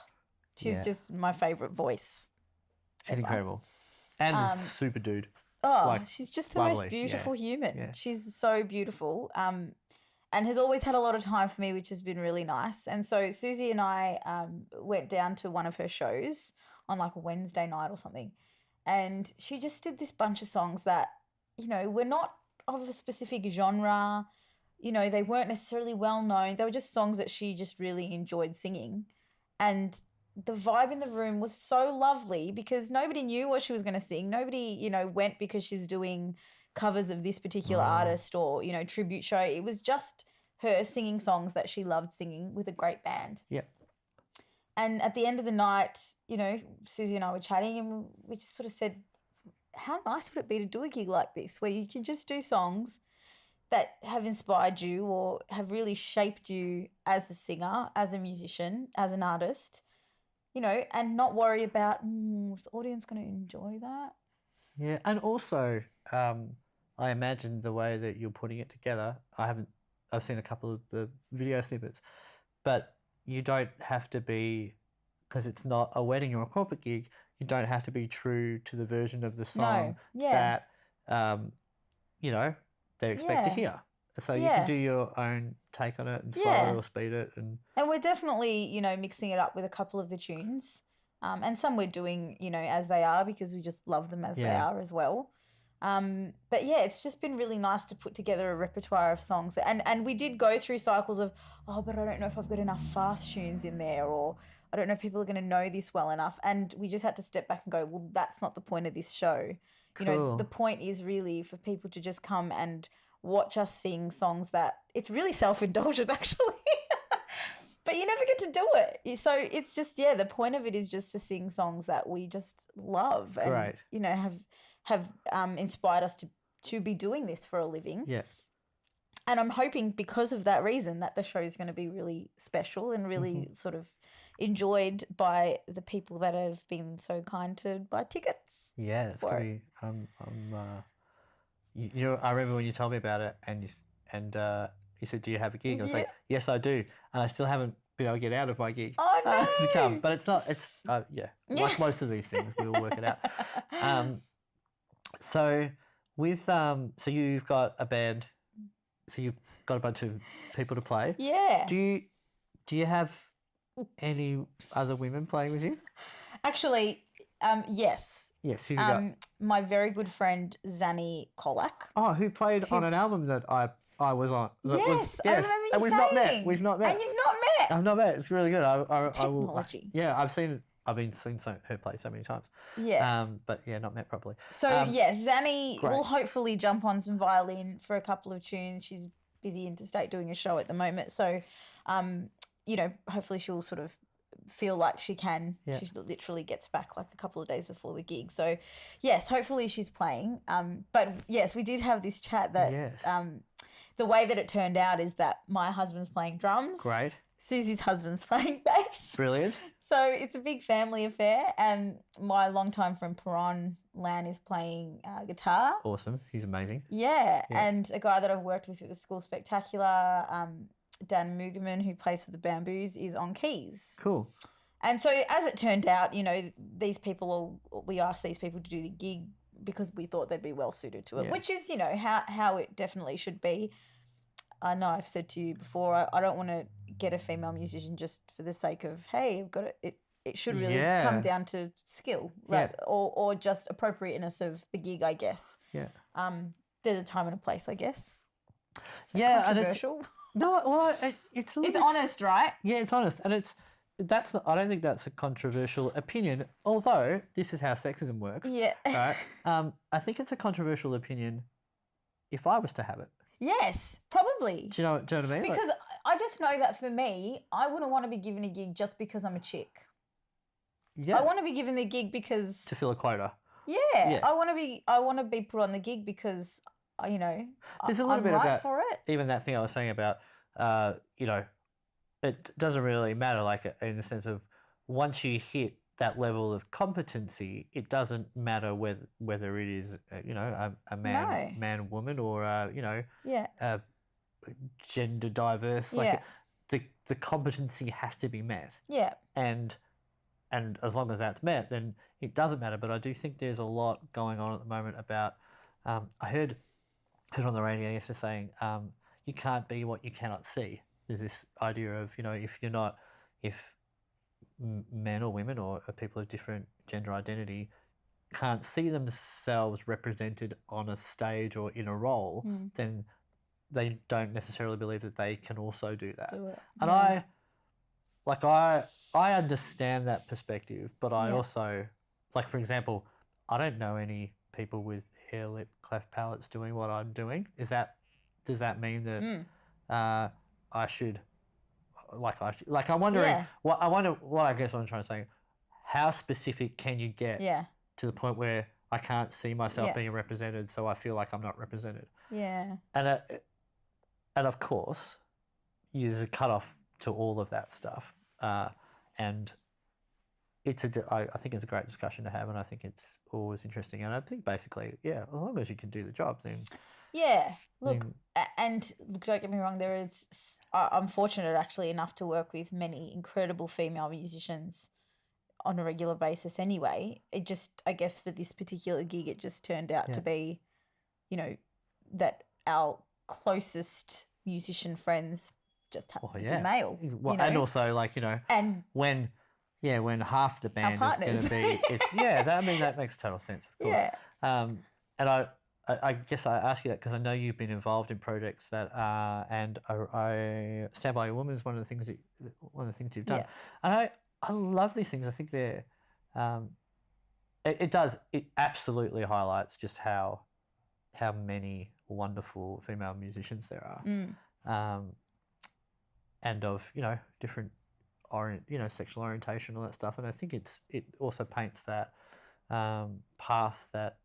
she's just my favourite voice. She's incredible. And super dude. Oh, she's just the lovely. most beautiful human. Yeah. She's so beautiful. And has always had a lot of time for me, which has been really nice. And so Susie and I went down to one of her shows on like a Wednesday night or something. And she just did this bunch of songs that, were not of a specific genre. They weren't necessarily well known. They were just songs that she just really enjoyed singing. And the vibe in the room was so lovely because nobody knew what she was going to sing. Nobody, you know, went because she's doing covers of this particular artist or, you know, tribute show. It was just her singing songs that she loved singing with a great band. Yeah. And at the end of the night, you know, Susie and I were chatting and we just sort of said, how nice would it be to do a gig like this where you can just do songs that have inspired you or have really shaped you as a singer, as a musician, as an artist, you know, and not worry about, is the audience going to enjoy that? Yeah, and also, I imagine the way that you're putting it together, I've seen a couple of the video snippets, but you don't have to be, because it's not a wedding or a corporate gig, you don't have to be true to the version of the song that, you know, they expect to hear. So you can do your own take on it and slow it or speed it. And we're definitely, you know, mixing it up with a couple of the tunes. And some we're doing, you know, as they are because we just love them as they are as well. But yeah, it's just been really nice to put together a repertoire of songs. And we did go through cycles of, but I don't know if I've got enough fast tunes in there, or I don't know if people are going to know this well enough. And we just had to step back and go, well, that's not the point of this show. Cool. You know, the point is really for people to just come and watch us sing songs that it's really self-indulgent actually. But you never get to do it. So it's just, the point of it is just to sing songs that we just love and, you know, have inspired us to be doing this for a living. Yeah. And I'm hoping because of that reason that the show is going to be really special and really sort of enjoyed by the people that have been so kind to buy tickets. Yeah, it's going to be, you know, I remember when you told me about it and you said, do you have a gig? I was like, yes, I do. And I still haven't been able to get out of my gig. Oh, no. To come. But it's not, it's, like most of these things, we'll work it out. So with, so you've got a band, so you've got a bunch of people to play. Yeah. Do you have any other women playing with you? Actually, yes. Yes, who you got? My very good friend, Zanny Kolak. Oh, who played on an album that I was on. Yes, I remember you and saying. We've not met. And you've not met. I've not met. It's really good. Technology. I've been seeing her play so many times. Yeah. But yeah, not met properly. So yes, Zanny will hopefully jump on some violin for a couple of tunes. She's busy interstate doing a show at the moment. So, you know, hopefully she'll sort of feel like she can. Yeah. She literally gets back like a couple of days before the gig. So yes, hopefully she's playing. But yes, we did have this chat that the way that it turned out is that my husband's playing drums. Great. Susie's husband's playing bass. Brilliant. So it's a big family affair, and my longtime friend Perron Lan is playing guitar. Awesome. He's amazing. Yeah, and a guy that I've worked with the School Spectacular, Dan Mugerman, who plays for the Bamboos, is on keys. Cool. And so as it turned out, you know, we asked these people to do the gig because we thought they'd be well suited to it, which is, you know, how it definitely should be. I know I've said to you before, I don't want to get a female musician just for the sake of, hey, I've got it. It should really come down to skill, right? Yeah. Or just appropriateness of the gig, I guess. Yeah. There's a time and a place, I guess. Yeah, controversial. It's honest, right? Yeah, it's honest, and I don't think that's a controversial opinion. Although this is how sexism works. Yeah. Right. I think it's a controversial opinion if I was to have it. Yes, probably. Do you know what I mean? Because I just know that for me, I wouldn't want to be given a gig just because I'm a chick. Yeah. I want to be given the gig because to fill a quota. Yeah. I want to be put on the gig because you know, there's a little I'm bit right about for it. Even that thing I was saying about you know, it doesn't really matter, like in the sense of once you hit that level of competency, it doesn't matter whether it is you know a man woman or you know gender diverse. Like the competency has to be met. Yeah. And as long as that's met, then it doesn't matter. But I do think there's a lot going on at the moment about I heard on the radio yesterday saying you can't be what you cannot see. There's this idea of, you know, if men or women or people of different gender identity can't see themselves represented on a stage or in a role, then they don't necessarily believe that they can also do that. Do it. And I understand that perspective, but I Yeah. also, like, for example, I don't know any people with hair, lip, cleft palates doing what I'm doing. Does that mean that I should, I'm wondering, Yeah. what I guess I'm trying to say, how specific can you get Yeah. to the point where I can't see myself Yeah. being represented, so I feel like I'm not represented? Yeah. And of course, there's a cutoff to all of that stuff, and I think it's a great discussion to have, and I think it's always interesting. And I think basically, yeah, as long as you can do the job, then Yeah. Look, then- and look, don't get me wrong. I'm fortunate actually enough to work with many incredible female musicians on a regular basis. Anyway, it just, I guess, for this particular gig, it just turned out to Yeah. be, you know, that our closest musician friends just happen to be male. Well, and also, like, and when half the band is going partners. to be, that makes total sense, of course. yeah, And I guess I ask you that because I know you've been involved in projects that and I Stand By Your Woman is one of the things you've done, Yeah. and I love these things. I think they're it absolutely highlights just how many wonderful female musicians there are, and of different sexual orientation, all that stuff. And I think it also paints that path that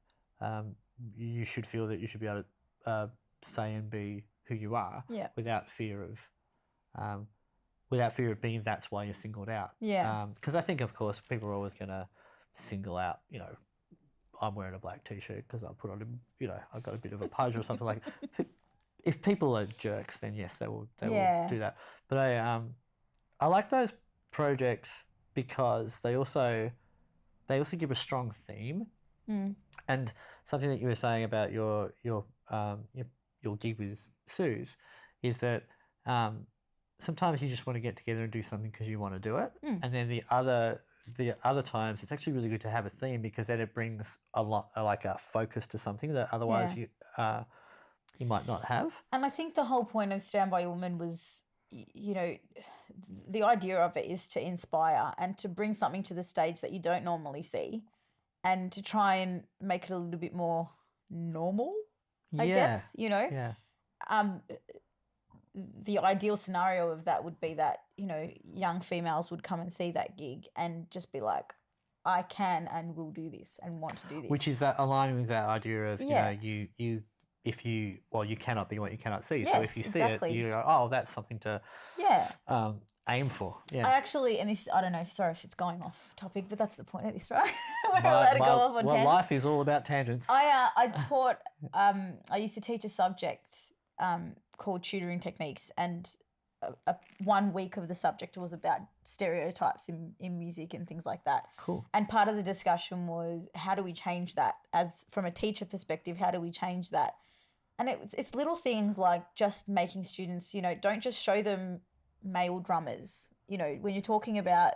you should feel that you should be able to say and be who you are Yeah. without fear of being that's why you're singled out. Yeah. Because I think, of course, people are always going to single out, I'm wearing a black t-shirt because I put on I've got a bit of a pudge or something like. If people are jerks, then yes, they will do that. But I like those projects because they also give a strong theme. And something that you were saying about your gig with Suze is that sometimes you just want to get together and do something because you want to do it, and then the other times it's actually really good to have a theme because then it brings a lot like a focus to something that otherwise you might not have. And I think the whole point of Stand By Your Woman was, the idea of it is to inspire and to bring something to the stage that you don't normally see, and to try and make it a little bit more normal, I guess, Yeah. The ideal scenario of that would be that, young females would come and see that gig and just be like, I can and will do this and want to do this. Which is that aligning with that idea of, you cannot be what you cannot see. So if you see it, you go, oh, that's something to aim for. Yeah. I actually, and this, I don't know, sorry if it's going off topic, but that's the point of this, right? We're allowed to go off on tangents. Life is all about tangents. I taught, I used to teach a subject called tutoring techniques, and 1 week of the subject was about stereotypes in music and things like that. Cool. And part of the discussion was, how do we change that? As from a teacher perspective, how do we change that? And it's little things like just making students, don't just show them male drummers. When you're talking about,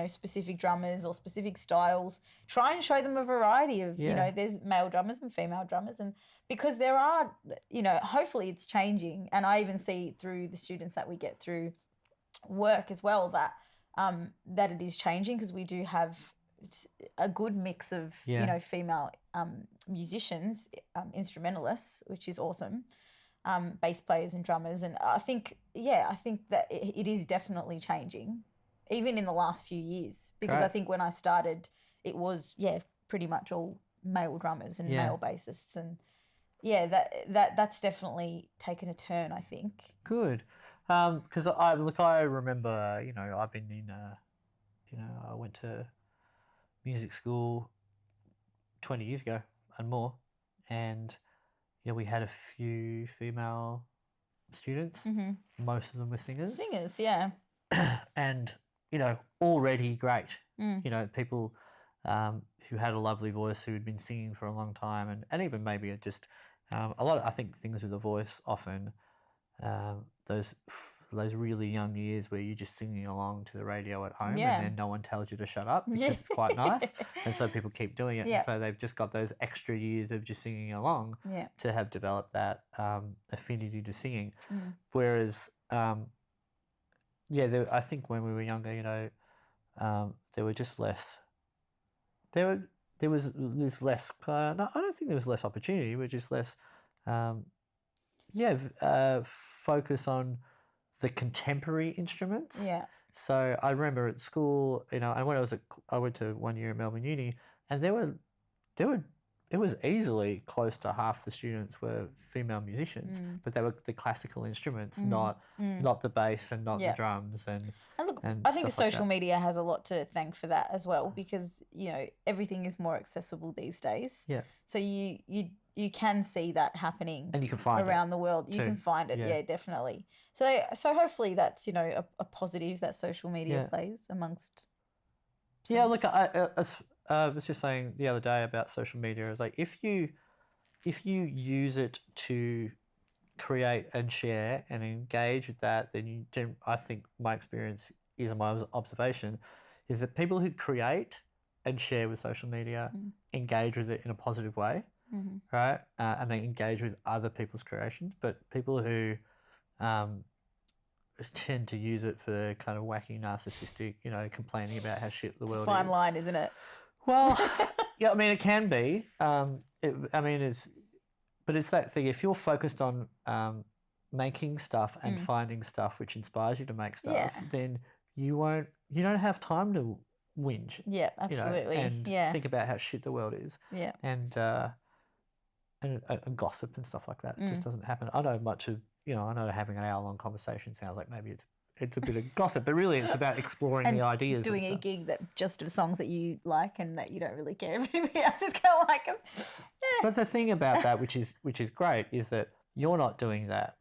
specific drummers or specific styles, try and show them a variety of, there's male drummers and female drummers. And because there are, hopefully it's changing. And I even see through the students that we get through work as well that that it is changing, because we do have a good mix of, female musicians, instrumentalists, which is awesome, bass players and drummers. And I think that it is definitely changing, even in the last few years, because Right. I think when I started, it was, pretty much all male drummers and male bassists. And that's definitely taken a turn, I think. Good. Because I remember, I've been in, I went to music school 20 years ago and more, and we had a few female students. Mm-hmm. Most of them were singers. Singers, yeah. And already great. People who had a lovely voice, who had been singing for a long time, and even maybe just a lot of, I think, things with a voice often, those really young years where you're just singing along to the radio at home, and then no one tells you to shut up because it's quite nice, and so people keep doing it. And so they've just got those extra years of just singing along to have developed that affinity to singing. Whereas I think when we were younger, there were just less. There was this less. No, I don't think there was less opportunity. But just less. Focus on the contemporary instruments. Yeah. So I remember at school, and when I went to 1 year at Melbourne Uni, and it was easily close to half the students were female musicians, but they were the classical instruments, not the bass and not the drums and look, and I think stuff like social that. media has a lot to thank for that as well, because everything is more accessible these days. Yeah. So you can see that happening, And you can find around the world. You too. can find it, Yeah. yeah, definitely. So hopefully that's a positive that social media Yeah. plays amongst. Yeah, look, I was just saying the other day about social media. Is like if you use it to create and share and engage with that, then I think my experience is, my observation, is that people who create and share with social media engage with it in a positive way, right? And they engage with other people's creations. But people who tend to use it for kind of wacky, narcissistic, complaining about how shit the world is. It's a fine line, isn't it? Well, yeah, I mean, it can be. But it's that thing. If you're focused on making stuff and finding stuff which inspires you to make stuff, then you don't have time to whinge. Yeah, absolutely. And think about how shit the world is. Yeah. And gossip and stuff like that. It just doesn't happen. I know much of, I know having an hour-long conversation sounds like maybe it's a bit of gossip, but really it's about exploring And the ideas. doing a gig that just of songs that you like and that you don't really care if anybody else is going to like them. But the thing about that, which is great, is that you're not doing that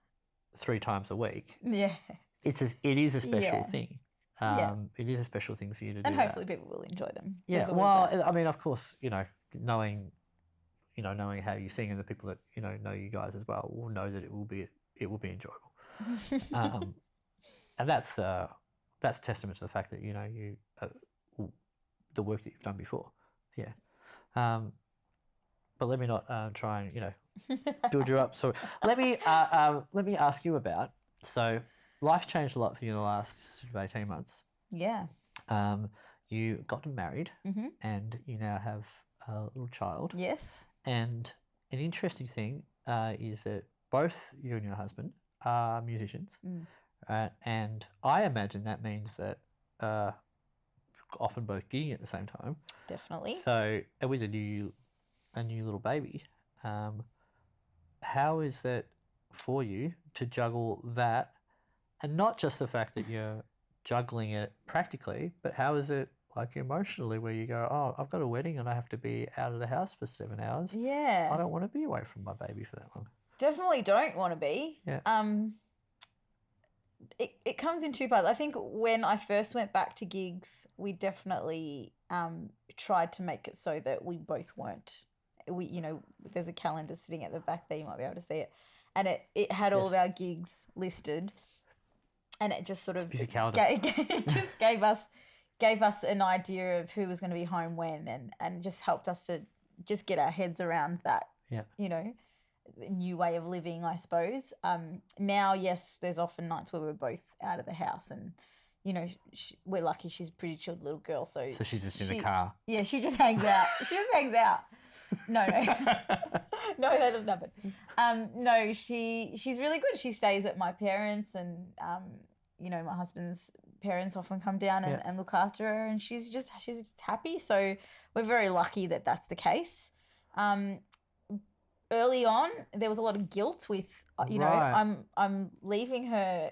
3 times a week. Yeah. It is a special thing. Yeah. It is a special thing for you to do. And hopefully people will enjoy them. Yeah. There's always Well, that. I mean, of course, knowing how you sing, and the people that know you guys as well will know that it will be enjoyable. And that's testament to the fact that you the work that you've done before. Yeah. But let me not try and build you up. So let me ask you about. So life's changed a lot for you in the last sort of 18 months. Yeah. You got married, and you now have a little child. Yes. And an interesting thing is that both you and your husband are musicians, and I imagine that means that often both gigging at the same time. Definitely. So with a new little baby, how is it for you to juggle that, and not just the fact that you're juggling it practically, but how is it like emotionally, where you go, oh, I've got a wedding and I have to be out of the house for 7 hours. Yeah. I don't want to be away from my baby for that long. Definitely don't want to be. Yeah. It comes in 2 parts. I think when I first went back to gigs, we definitely tried to make it so that we both weren't. There's a calendar sitting at the back there. You might be able to see it, and it had all of our gigs listed, and it just sort of it just gave us an idea of who was going to be home when, and just helped us to just get our heads around that. Yeah. New way of living, I suppose. Now, yes, there's often nights where we're both out of the house, and we're lucky. She's a pretty chilled little girl, so she's just in the car. Yeah, she just hangs out. She just hangs out. No, no, that doesn't happen. No, she's really good. She stays at my parents', and my husband's parents often come down and look after her, and she's just happy. So we're very lucky that that's the case. Early on, there was a lot of guilt with, I'm leaving her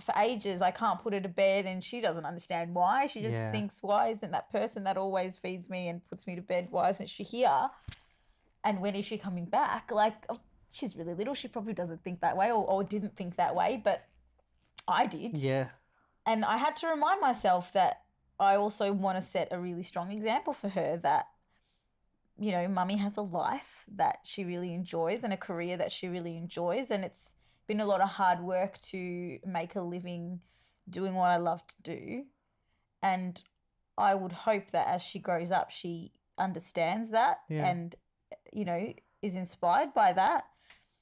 for ages. I can't put her to bed, and she doesn't understand why. She just thinks, why isn't that person that always feeds me and puts me to bed, why isn't she here? And when is she coming back? Like, she's really little. She probably doesn't think that way, or didn't think that way, but I did. Yeah. And I had to remind myself that I also want to set a really strong example for her that, mummy has a life that she really enjoys and a career that she really enjoys. And it's been a lot of hard work to make a living doing what I love to do. And I would hope that as she grows up, she understands that and, is inspired by that.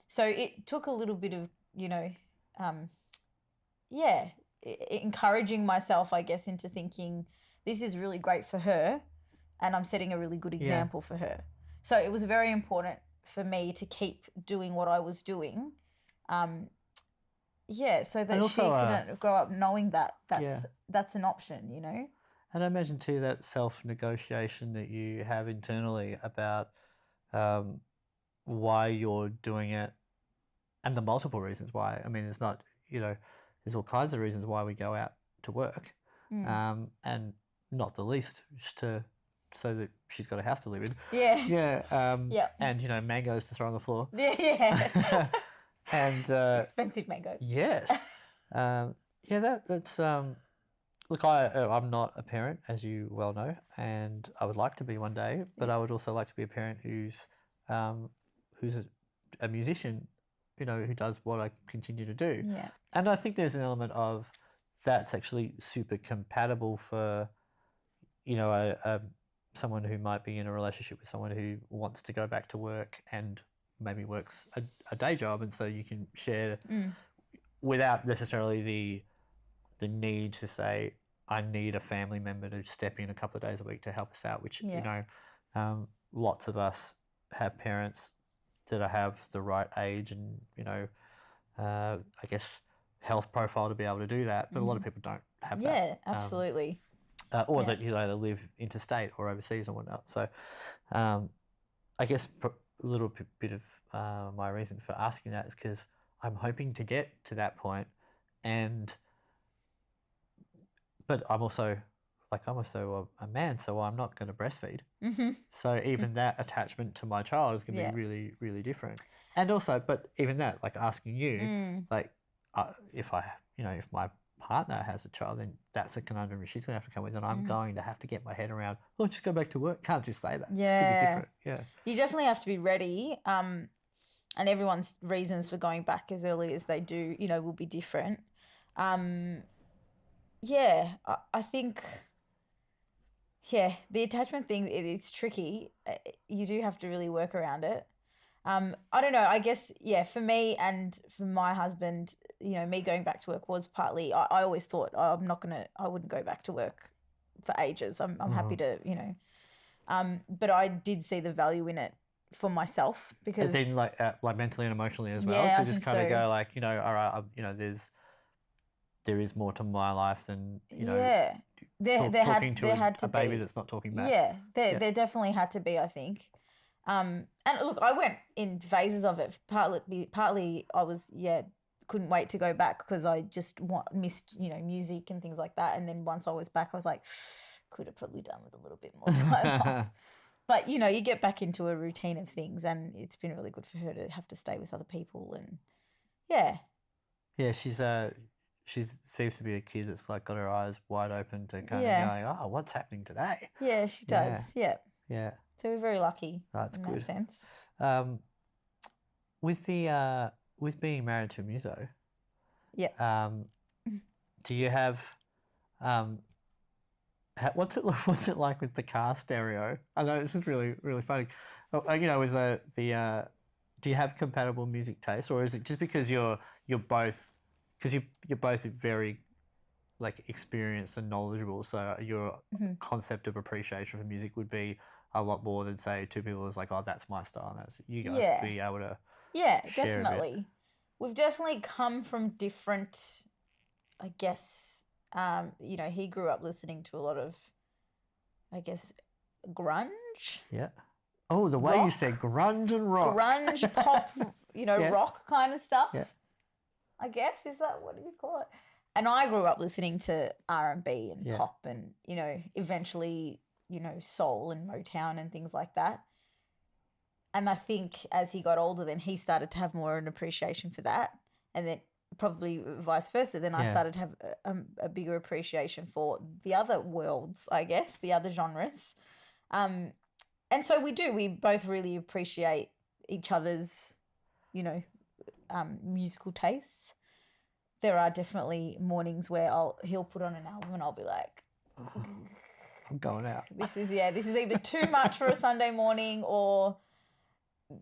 So it took a little bit of, encouraging myself, I guess, into thinking this is really great for her and I'm setting a really good example for her. So it was very important for me to keep doing what I was doing. So that she couldn't grow up knowing that that's an option, you know? And I imagine too that self-negotiation that you have internally about why you're doing it and the multiple reasons why. I mean, it's not, there's all kinds of reasons why we go out to work, and not the least just so that she's got a house to live in. Yeah. And mangoes to throw on the floor. Yeah. And expensive mangoes. Yes. That's look, I'm not a parent, as you well know, and I would like to be one day, but I would also like to be a parent who's a musician, who does what I continue to do. Yeah. And I think there's an element of that's actually super compatible for, someone who might be in a relationship with someone who wants to go back to work and maybe works a day job, and so you can share without necessarily the need to say, I need a family member to step in a couple of days a week to help us out, which, lots of us have parents that have the right age and, I guess, health profile to be able to do that. But a lot of people don't have that. Yeah, absolutely. That, they live interstate or overseas or whatnot. So I guess a little bit of my reason for asking that is because I'm hoping to get to that point, but I'm also a man, so I'm not going to breastfeed. So even that attachment to my child is going to be really, really different. And also, but even that, like asking you, if my partner has a child, then that's a conundrum she's going to have to come with, and I'm going to have to get my head around, just go back to work. Can't just say that. Yeah. It's going to be different. Yeah. You definitely have to be ready. And everyone's reasons for going back as early as they do, will be different. I think, the attachment thing, it's tricky. You do have to really work around it. I don't know, I guess, for me and for my husband, me going back to work was partly, I always thought, I wouldn't go back to work for ages. I'm happy to, but I did see the value in it for myself, because as in like mentally and emotionally as well, to just kind of go like, all right, there is more to my life than there had to a baby be. that's not talking back. There definitely had to be, I think. And look, I went in phases of it. Partly I was couldn't wait to go back because I just missed music and things like that. And then once I was back, I was like, could have probably done with a little bit more time off. But you get back into a routine of things, and it's been really good for her to have to stay with other people. And she seems to be a kid that's like got her eyes wide open to kind of going, oh, what's happening today? Yeah, she does. Yeah. So we're very lucky. That's in good. that sense. With being married to a muso, do you have what's it like with the car stereo? I know this is really, really funny. With the do you have compatible music tastes, or is it just because you're both very like experienced and knowledgeable, so your concept of appreciation for music would be a lot more than say two people is like, oh, that's my style, and that's you guys be able to share definitely. We've definitely come from different, I guess. He grew up listening to a lot of, I guess, grunge. Yeah. Oh, the way you said grunge and rock. Grunge, pop, rock kind of stuff. Yeah. I guess, is that what do you call it? And I grew up listening to R&B and pop and, eventually, soul and Motown and things like that. And I think as he got older, then he started to have more of an appreciation for that. And then probably vice versa. Then I started to have a bigger appreciation for the other worlds, I guess, the other genres. And so we both really appreciate each other's, musical tastes. There are definitely mornings where he'll put on an album and I'll be like, I'm going out. This is either too much for a Sunday morning or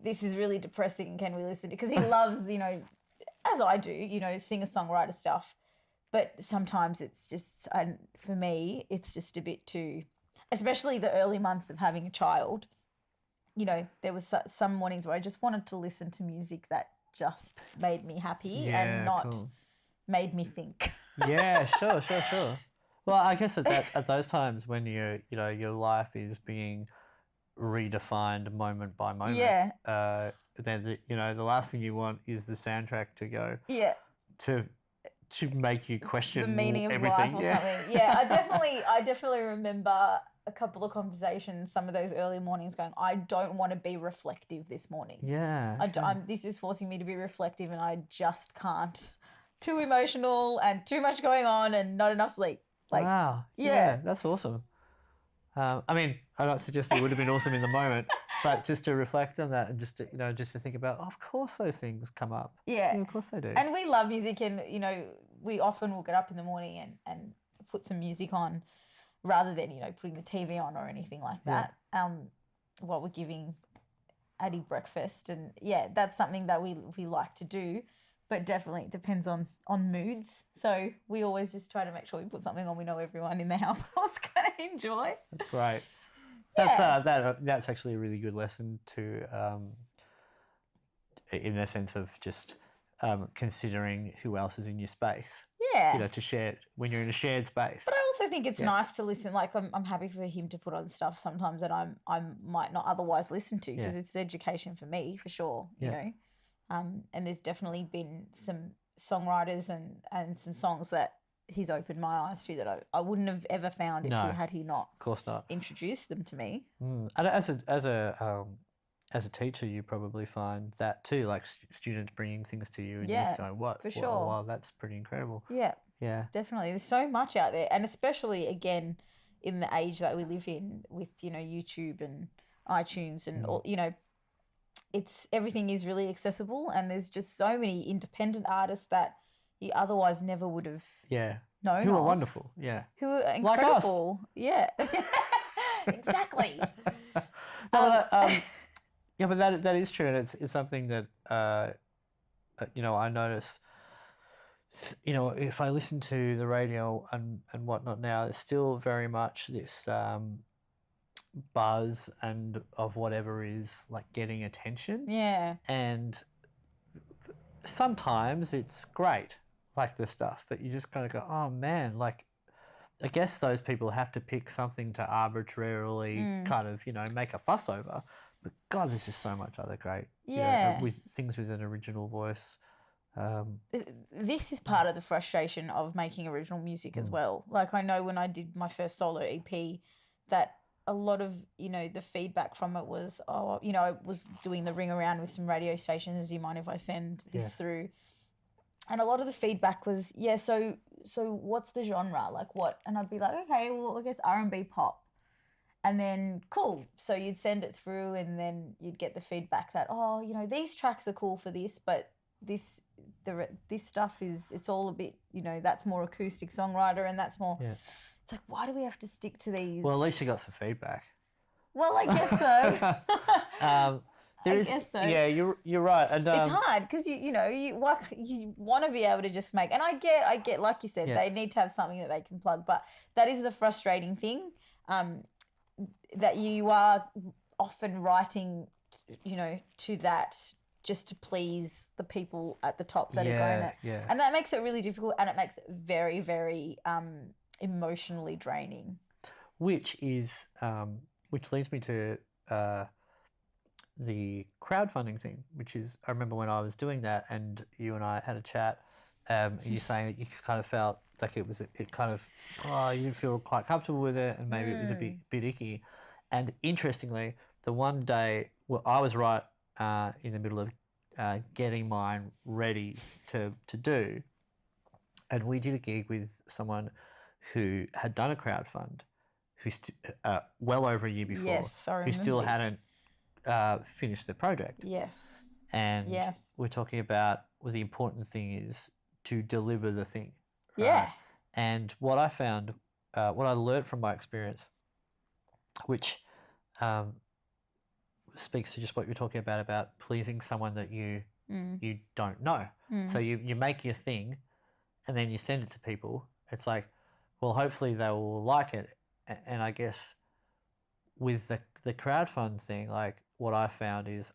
this is really depressing. Can we listen to? Because he loves, as I do, singer-songwriter stuff. but sometimes it's just, and for me, it's just a bit too, especially the early months of having a child. You know, there was some mornings where I just wanted to listen to music that just made me happy and not made me think. Yeah, sure. Well, I guess at those times when your life is being redefined moment by moment. Yeah. Then the last thing you want is the soundtrack to go. Yeah. To make you question the meaning of everything. life or something. Yeah, I definitely remember a couple of conversations, some of those early mornings, going, I don't want to be reflective this morning. Yeah. This is forcing me to be reflective, and I just can't. Too emotional and too much going on and not enough sleep. Wow. Yeah, that's awesome. I mean, I'm not suggesting it would have been awesome in the moment, but just to reflect on that and just to think about, of course those things come up. Yeah. Of course they do. And we love music, and we often will get up in the morning and put some music on rather than putting the TV on or anything like that. While we're giving Addie breakfast, and that's something that we like to do. But definitely it depends on moods. So we always just try to make sure we put something on we know everyone in the household's going to enjoy. That's great. That's actually a really good lesson to, in the sense of just considering who else is in your space. Yeah. To share when you're in a shared space. But I also think it's nice to listen. Like I'm happy for him to put on stuff sometimes that I might not otherwise listen to, because it's education for me for sure. You know. And there's definitely been some songwriters and some songs that he's opened my eyes to that I wouldn't have ever found had he not, of course not, introduced them to me. And as a teacher, you probably find that too, like students bringing things to you and you just going, "What? For sure. Wow, that's pretty incredible." Yeah, definitely. There's so much out there, and especially again in the age that we live in with YouTube and iTunes and all, it's everything is really accessible, and there's just so many independent artists that you otherwise never would have known who are of. wonderful, who are incredible, like us. Exactly. But that is true, and it's something that I notice. If I listen to the radio and whatnot now, there's still very much this buzz and of whatever is like getting attention. Yeah. And sometimes it's great, like the stuff that you just kind of go, oh man, like I guess those people have to pick something to arbitrarily kind of, make a fuss over. But God, there's just so much other great, with things with an original voice. This is part of the frustration of making original music as well. Like I know when I did my first solo EP that a lot of, the feedback from it was, I was doing the ring around with some radio stations. Do you mind if I send this through? And a lot of the feedback was, so what's the genre? Like what? And I'd be like, okay, well, I guess R&B pop. And then, cool. So you'd send it through and then you'd get the feedback that, these tracks are cool for this, but this stuff it's all a bit, that's more acoustic songwriter and that's more... Yeah. It's like, why do we have to stick to these? Well, at least you got some feedback. Well, I guess so. I guess so. Yeah, you're right. And it's hard because you want to be able to just make, and I get like you said, they need to have something that they can plug. But that is the frustrating thing, that you are often writing, to that just to please the people at the top that are going to, and that makes it really difficult, and it makes it very, very emotionally draining. Which leads me to the crowdfunding thing, which is, I remember when I was doing that and you and I had a chat, you saying that you kind of felt like you didn't feel quite comfortable with it and maybe it was a bit icky. And interestingly, the one day, I was right in the middle of getting mine ready to do, and we did a gig with someone who had done a crowdfund, who's well over a year before, yes, I remember who still this. hadn't finished the project. Yes. And we're talking about the important thing is to deliver the thing. Right? Yeah. And what I found, what I learned from my experience, which speaks to just what you're talking about pleasing someone that you don't know. So you make your thing, and then you send it to people, it's like, well, hopefully they will like it. And I guess with the crowdfund thing, like what I found is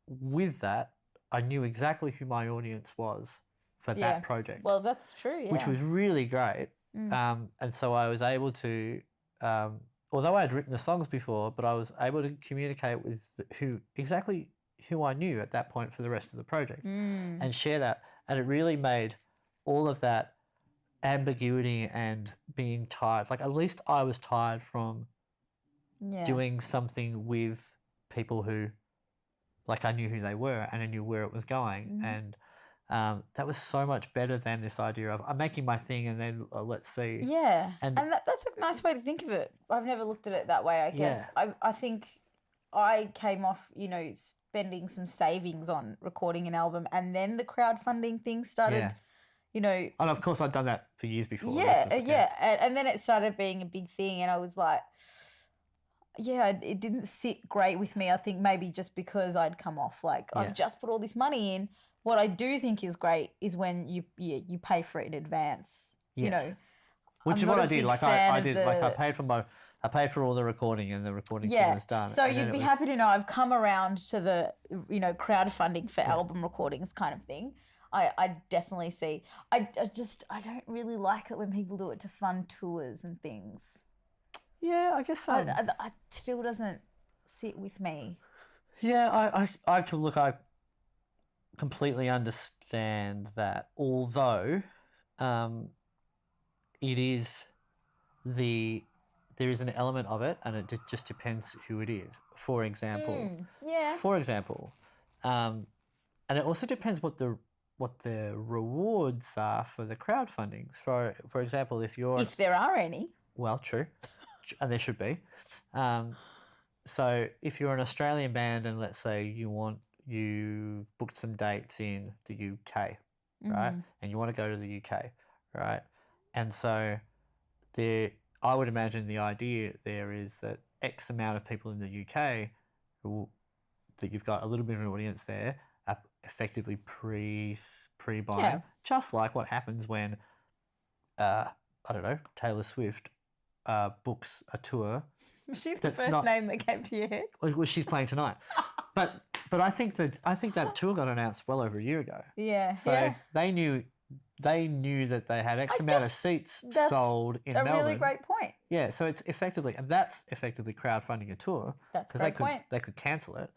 with that, I knew exactly who my audience was for that project. Well, that's true, yeah. Which was really great. And so I was able to, although I had written the songs before, but I was able to communicate with exactly who I knew at that point for the rest of the project and share that. And it really made all of that ambiguity and being tired, like at least I was tired from doing something with people who, like, I knew who they were and I knew where it was going. And that was so much better than this idea of I'm making my thing and then let's see. Yeah. And that's a nice way to think of it. I've never looked at it that way, I guess. I think I came off, you know, spending some savings on recording an album, and then the crowdfunding thing started, you know. And of course I'd done that for years before. And then it started being a big thing, and I was like, it didn't sit great with me. I think maybe just because I'd come off, like, I've just put all this money in. What I do think is great is when you pay for it in advance. You know, which is what I did. Like I did. Like I paid for all the recording, and the recording thing was done. So you'd be happy to know I've come around to the, you know, crowdfunding for album recordings kind of thing. I definitely see. I don't really like it when people do it to fund tours and things. Yeah, I guess so. I still doesn't sit with me. Yeah, I can look. I completely understand that, although it is there is an element of it, and it just depends who it is. For example, and it also depends what the rewards are for the crowdfunding. For example, if there are any. Well, true, and there should be. So if you're an Australian band and let's say you booked some dates in the UK, right? And you want to go to the UK, right? And so I would imagine the idea there is that X amount of people in the UK that you've got a little bit of an audience there are effectively pre-buying, just like what happens when I don't know, Taylor Swift books a tour. Was she the first name that came to your head? Well, she's playing tonight. But I think that tour got announced well over a year ago. Yeah. So they knew that they had X amount of seats sold in Melbourne. That's a really great point. Yeah. So it's effectively crowdfunding a tour. That's a great point. They could cancel it.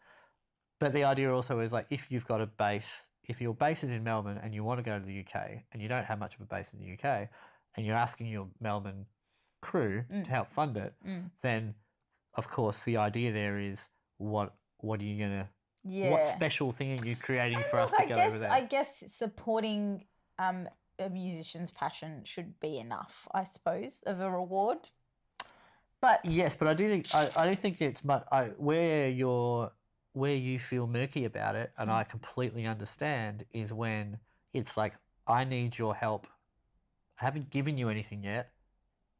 But the idea also is, like, if you've got a base, if your base is in Melbourne and you want to go to the UK and you don't have much of a base in the UK and you're asking your Melbourne crew to help fund it, then of course the idea there is what are you going to, what special thing are you creating for us to go over there? I guess supporting a musician's passion should be enough, I suppose, of a reward. But yes, but I do think it's where you feel murky about it, and I completely understand, is when it's like, I need your help. I haven't given you anything yet,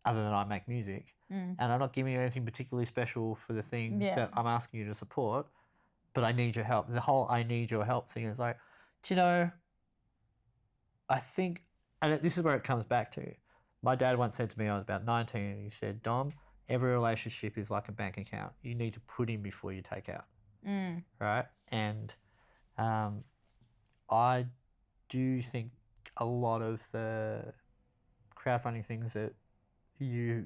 other than I make music, and I'm not giving you anything particularly special for the thing that I'm asking you to support, but I need your help. The whole I need your help thing is like, do you know, I think, and this is where it comes back to, my dad once said to me, I was about 19, and he said, Dom, every relationship is like a bank account. You need to put in before you take out. Right? And I do think a lot of the crowdfunding things that you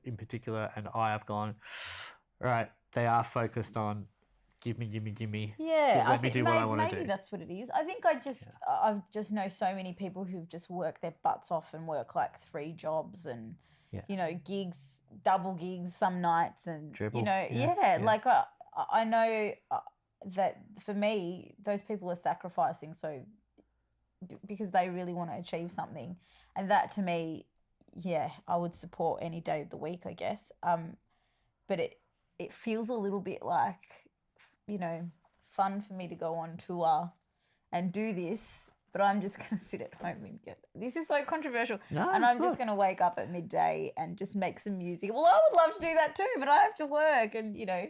in particular and I have gone, right, they are focused on give me. Yeah, let me do what I want to do. Maybe that's what it is. I think I just know so many people who've just worked their butts off and work like 3 jobs and, you know, gigs, double gigs some nights and, Dribble. You know, like I know that for me, those people are sacrificing because they really want to achieve something. And that to me, I would support any day of the week, I guess. But it feels a little bit like, you know, fun for me to go on tour and do this, but I'm just going to sit at home and this is so controversial. No, and I'm just going to wake up at midday and just make some music. Well, I would love to do that too, but I have to work and, you know.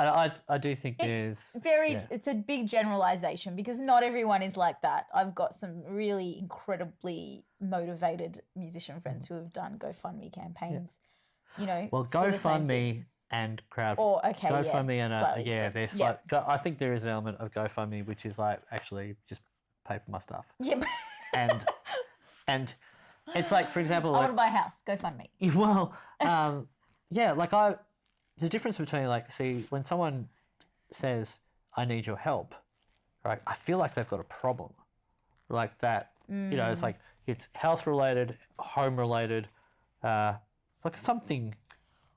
I do think It's there's very, yeah. it's a big generalization because not everyone is like that. I've got some really incredibly motivated musician friends who have done GoFundMe campaigns, you know. Well, for the same thing. GoFundMe and crowd. Or, okay, yeah, GoFundMe and slightly yeah, different. there's Yeah. like I think there is an element of GoFundMe which is like actually just pay for my stuff, Yep. and it's like, for example, I like, want to buy a house. GoFundMe. well, yeah, like the difference between like, see, when someone says I need your help, right? I feel like they've got a problem, like that. You know, it's like it's health related, home related, like something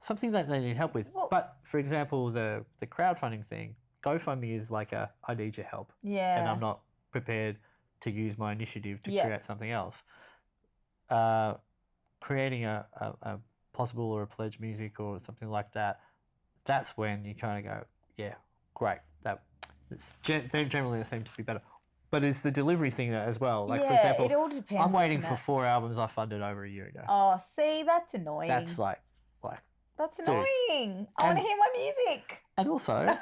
that they need help with. Well- but for example, the crowdfunding thing, GoFundMe is like I need your help, Yeah. and I'm not prepared to use my initiative to Yeah. create something else. Creating a possible or a pledge music or something like that, that's when you kind of go, yeah, great. They generally seem to be better. But it's the delivery thing as well. Like, for example, it all depends. I'm waiting doesn't for it? 4 albums I funded over a year ago. Oh, see, that's annoying. That's like, That's dude. annoying. I want to And- hear my music. and also,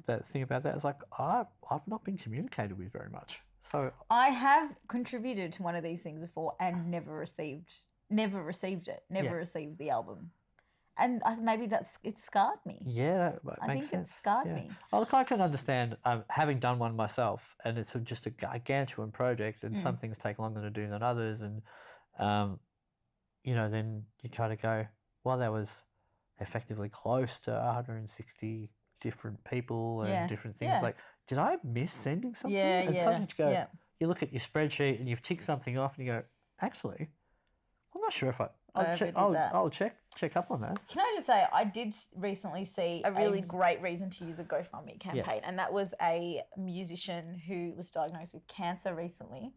the thing about that is like, I've not been communicated with very much. So I have contributed to one of these things before and never received it. Never received the album. And maybe it scarred me. yeah, that I makes think sense. it scarred Yeah. me. Oh, look, I can understand having done one myself, and it's just a gargantuan project, and some things take longer to do than others, and you know, then you kind of go, well, that was effectively close to 160 different people and Yeah, different things. yeah. Like, did I miss sending something? Yeah, and yeah, sometimes you go, yeah. you look at your spreadsheet and you've ticked something off, and you go, actually, I'm not sure if I I'll ever check. did that. I'll check up on that. Can I just say, I did recently see a really great reason to use a GoFundMe campaign, Yes. and that was a musician who was diagnosed with cancer recently.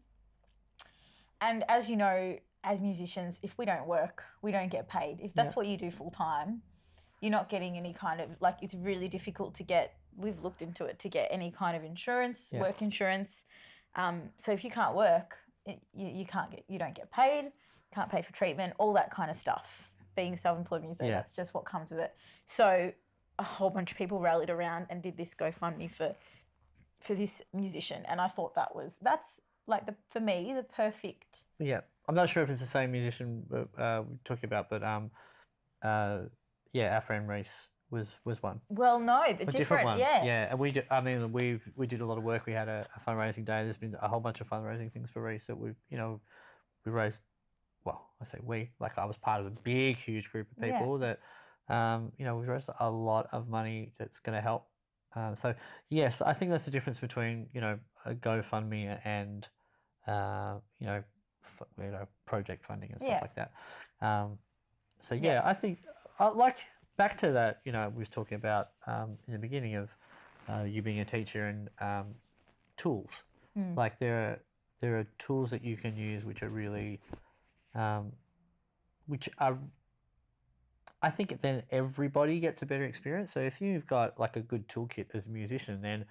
And as you know, as musicians, if we don't work, we don't get paid. If that's what you do full time, you're not getting any kind of, like, it's really difficult to get, we've looked into it, to get any kind of insurance, work insurance. So if you can't work, you don't get paid, can't pay for treatment, all that kind of stuff. Being a self-employed musician, that's just what comes with it. So a whole bunch of people rallied around and did this GoFundMe for this musician, and I thought that's like for me the perfect. Yeah, I'm not sure if it's the same musician we're talking about, but yeah, our friend Reese was one. Well, no, the A different one. yeah. Yeah, and we did a lot of work. We had a fundraising day. There's been a whole bunch of fundraising things for Reese that we raised. Well, I say we, like I was part of a big, huge group of people that, we raised a lot of money that's going to help. So yes, I think that's the difference between, a GoFundMe and, project funding and stuff like that. So yeah, I think like back to that, we was talking about in the beginning of you being a teacher and tools. Like there are tools that you can use which are really, I think then everybody gets a better experience. So if you've got like a good toolkit as a musician, then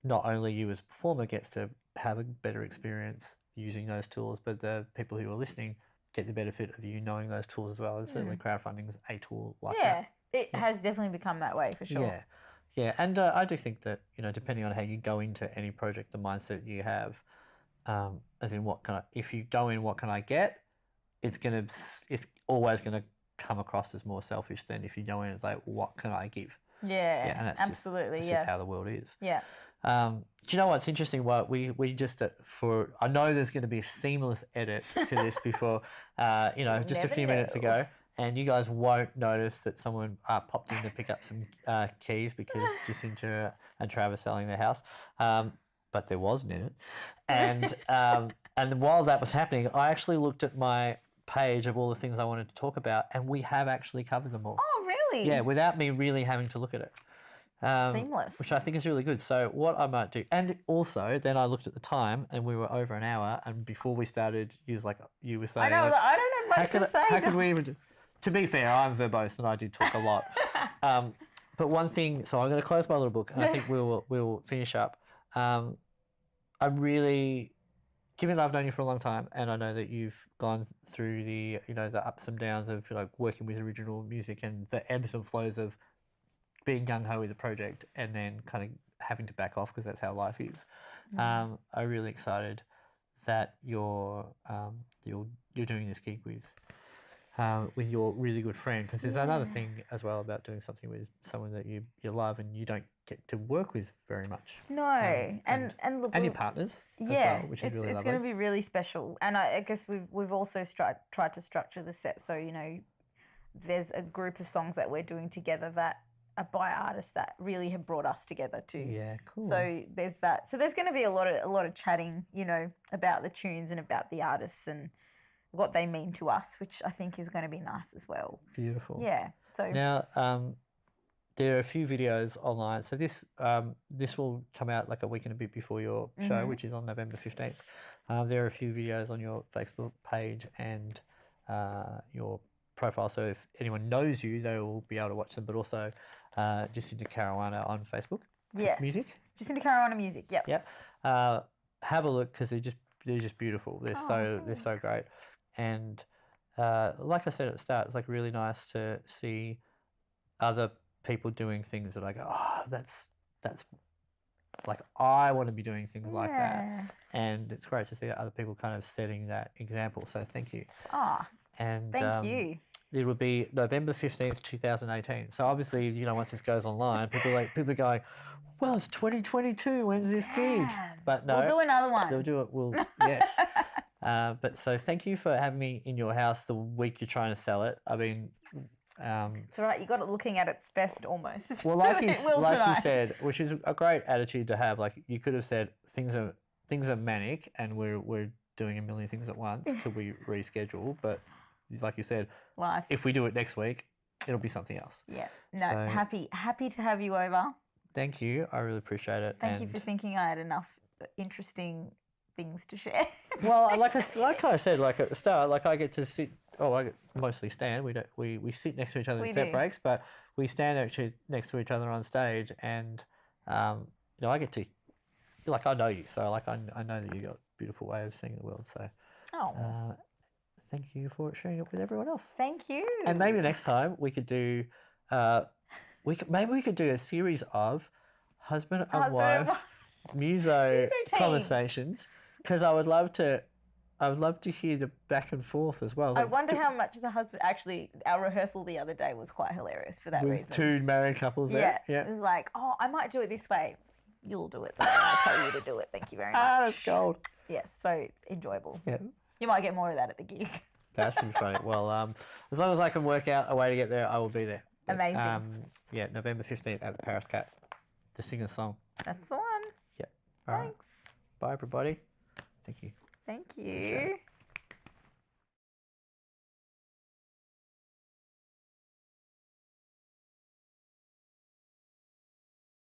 not only you as a performer gets to have a better experience using those tools, but the people who are listening get the benefit of you knowing those tools as well. And certainly crowdfunding is a tool like that. It has definitely become that way for sure. Yeah, and I do think that, depending on how you go into any project, the mindset you have, as in if you go in, what can I get? It's always gonna come across as more selfish than if you go in and say, what can I give? Yeah, and that's absolutely. Just how the world is. Yeah. Do you know what's interesting? What we just I know there's going to be a seamless edit to this before, just a few minutes ago, and you guys won't notice that someone popped in to pick up some keys because Jacinta and Trav are selling their house, but there wasn't in it, and while that was happening, I actually looked at my page of all the things I wanted to talk about, and we have actually covered them all. Oh, really? Yeah, without me really having to look at it. Seamless. Which I think is really good. So what I might do, and also then I looked at the time and we were over an hour, and before we started, you were saying, I know, I don't have much to say. How could we even do? To be fair, I'm verbose and I do talk a lot. But one thing, so I'm going to close my little book and I think we'll finish up. I really given that I've known you for a long time, and I know that you've gone through the the ups and downs of like working with original music and the ebbs and flows of being gung ho with a project and then kind of having to back off because that's how life is. I'm really excited that you're doing this gig with your really good friend, because there's another thing as well about doing something with someone that you love and you don't get to work with very much. No, and look, and your partners as yeah, well, which is really it's lovely. going to be really special. And I guess we've also tried to structure the set so there's a group of songs that we're doing together that are by artists that really have brought us together too. Yeah, cool. So there's that. So there's going to be a lot of chatting, about the tunes and about the artists and what they mean to us, which I think is going to be nice as well. Beautiful. Yeah. So now, there are a few videos online. So this will come out like a week and a bit before your show, which is on November 15th. There are a few videos on your Facebook page and your profile. So if anyone knows you, they will be able to watch them. But also, Jacinta Caruana on Facebook. Yeah. Music. Jacinta Caruana music. Yep. Yep. Have a look because they're just beautiful. They're so great. And like I said at the start, it's like really nice to see other people doing things that I go, oh, that's like I want to be doing things like that. And it's great to see other people kind of setting that example. So thank you. And thank you. It would be November 15th, 2018. So obviously, once this goes online, people are going, well, it's 2022. When's this gig? But no, we'll do another one. They'll do it. Yes. But so thank you for having me in your house the week you're trying to sell it. I mean, it's all right. You got it looking at its best almost. Well, like you said, which is a great attitude to have. Like you could have said, things are manic, and we're doing a million things at once. Could we reschedule? But like you said, life. If we do it next week, it'll be something else. Yeah. No. So, happy to have you over. Thank you. I really appreciate it. Thank you for thinking I had enough interesting things to share. Well, like I said, like at the start, like I get to sit. Oh, I mostly stand. We sit next to each other in set breaks, but we stand actually next to each other on stage, and I get to, like, I know you, so like I know that you got a beautiful way of seeing the world. So, thank you for sharing it with everyone else. Thank you. And maybe next time we could do, we could do a series of husband and wife muso conversations, because I would love to hear the back and forth as well. I wonder how much the husband... Actually, our rehearsal the other day was quite hilarious for that reason. With two married couples there? Yeah. It was like, oh, I might do it this way. You'll do it the way I tell you to do it. Thank you very much. That's gold. Yes, so it's enjoyable. Yeah. You might get more of that at the gig. That's funny. Well, as long as I can work out a way to get there, I will be there. But, amazing. November 15th at the Paris Cat to sing a song. That's the one. Yeah. All right. Thanks. Bye, everybody. Thank you. Thank you.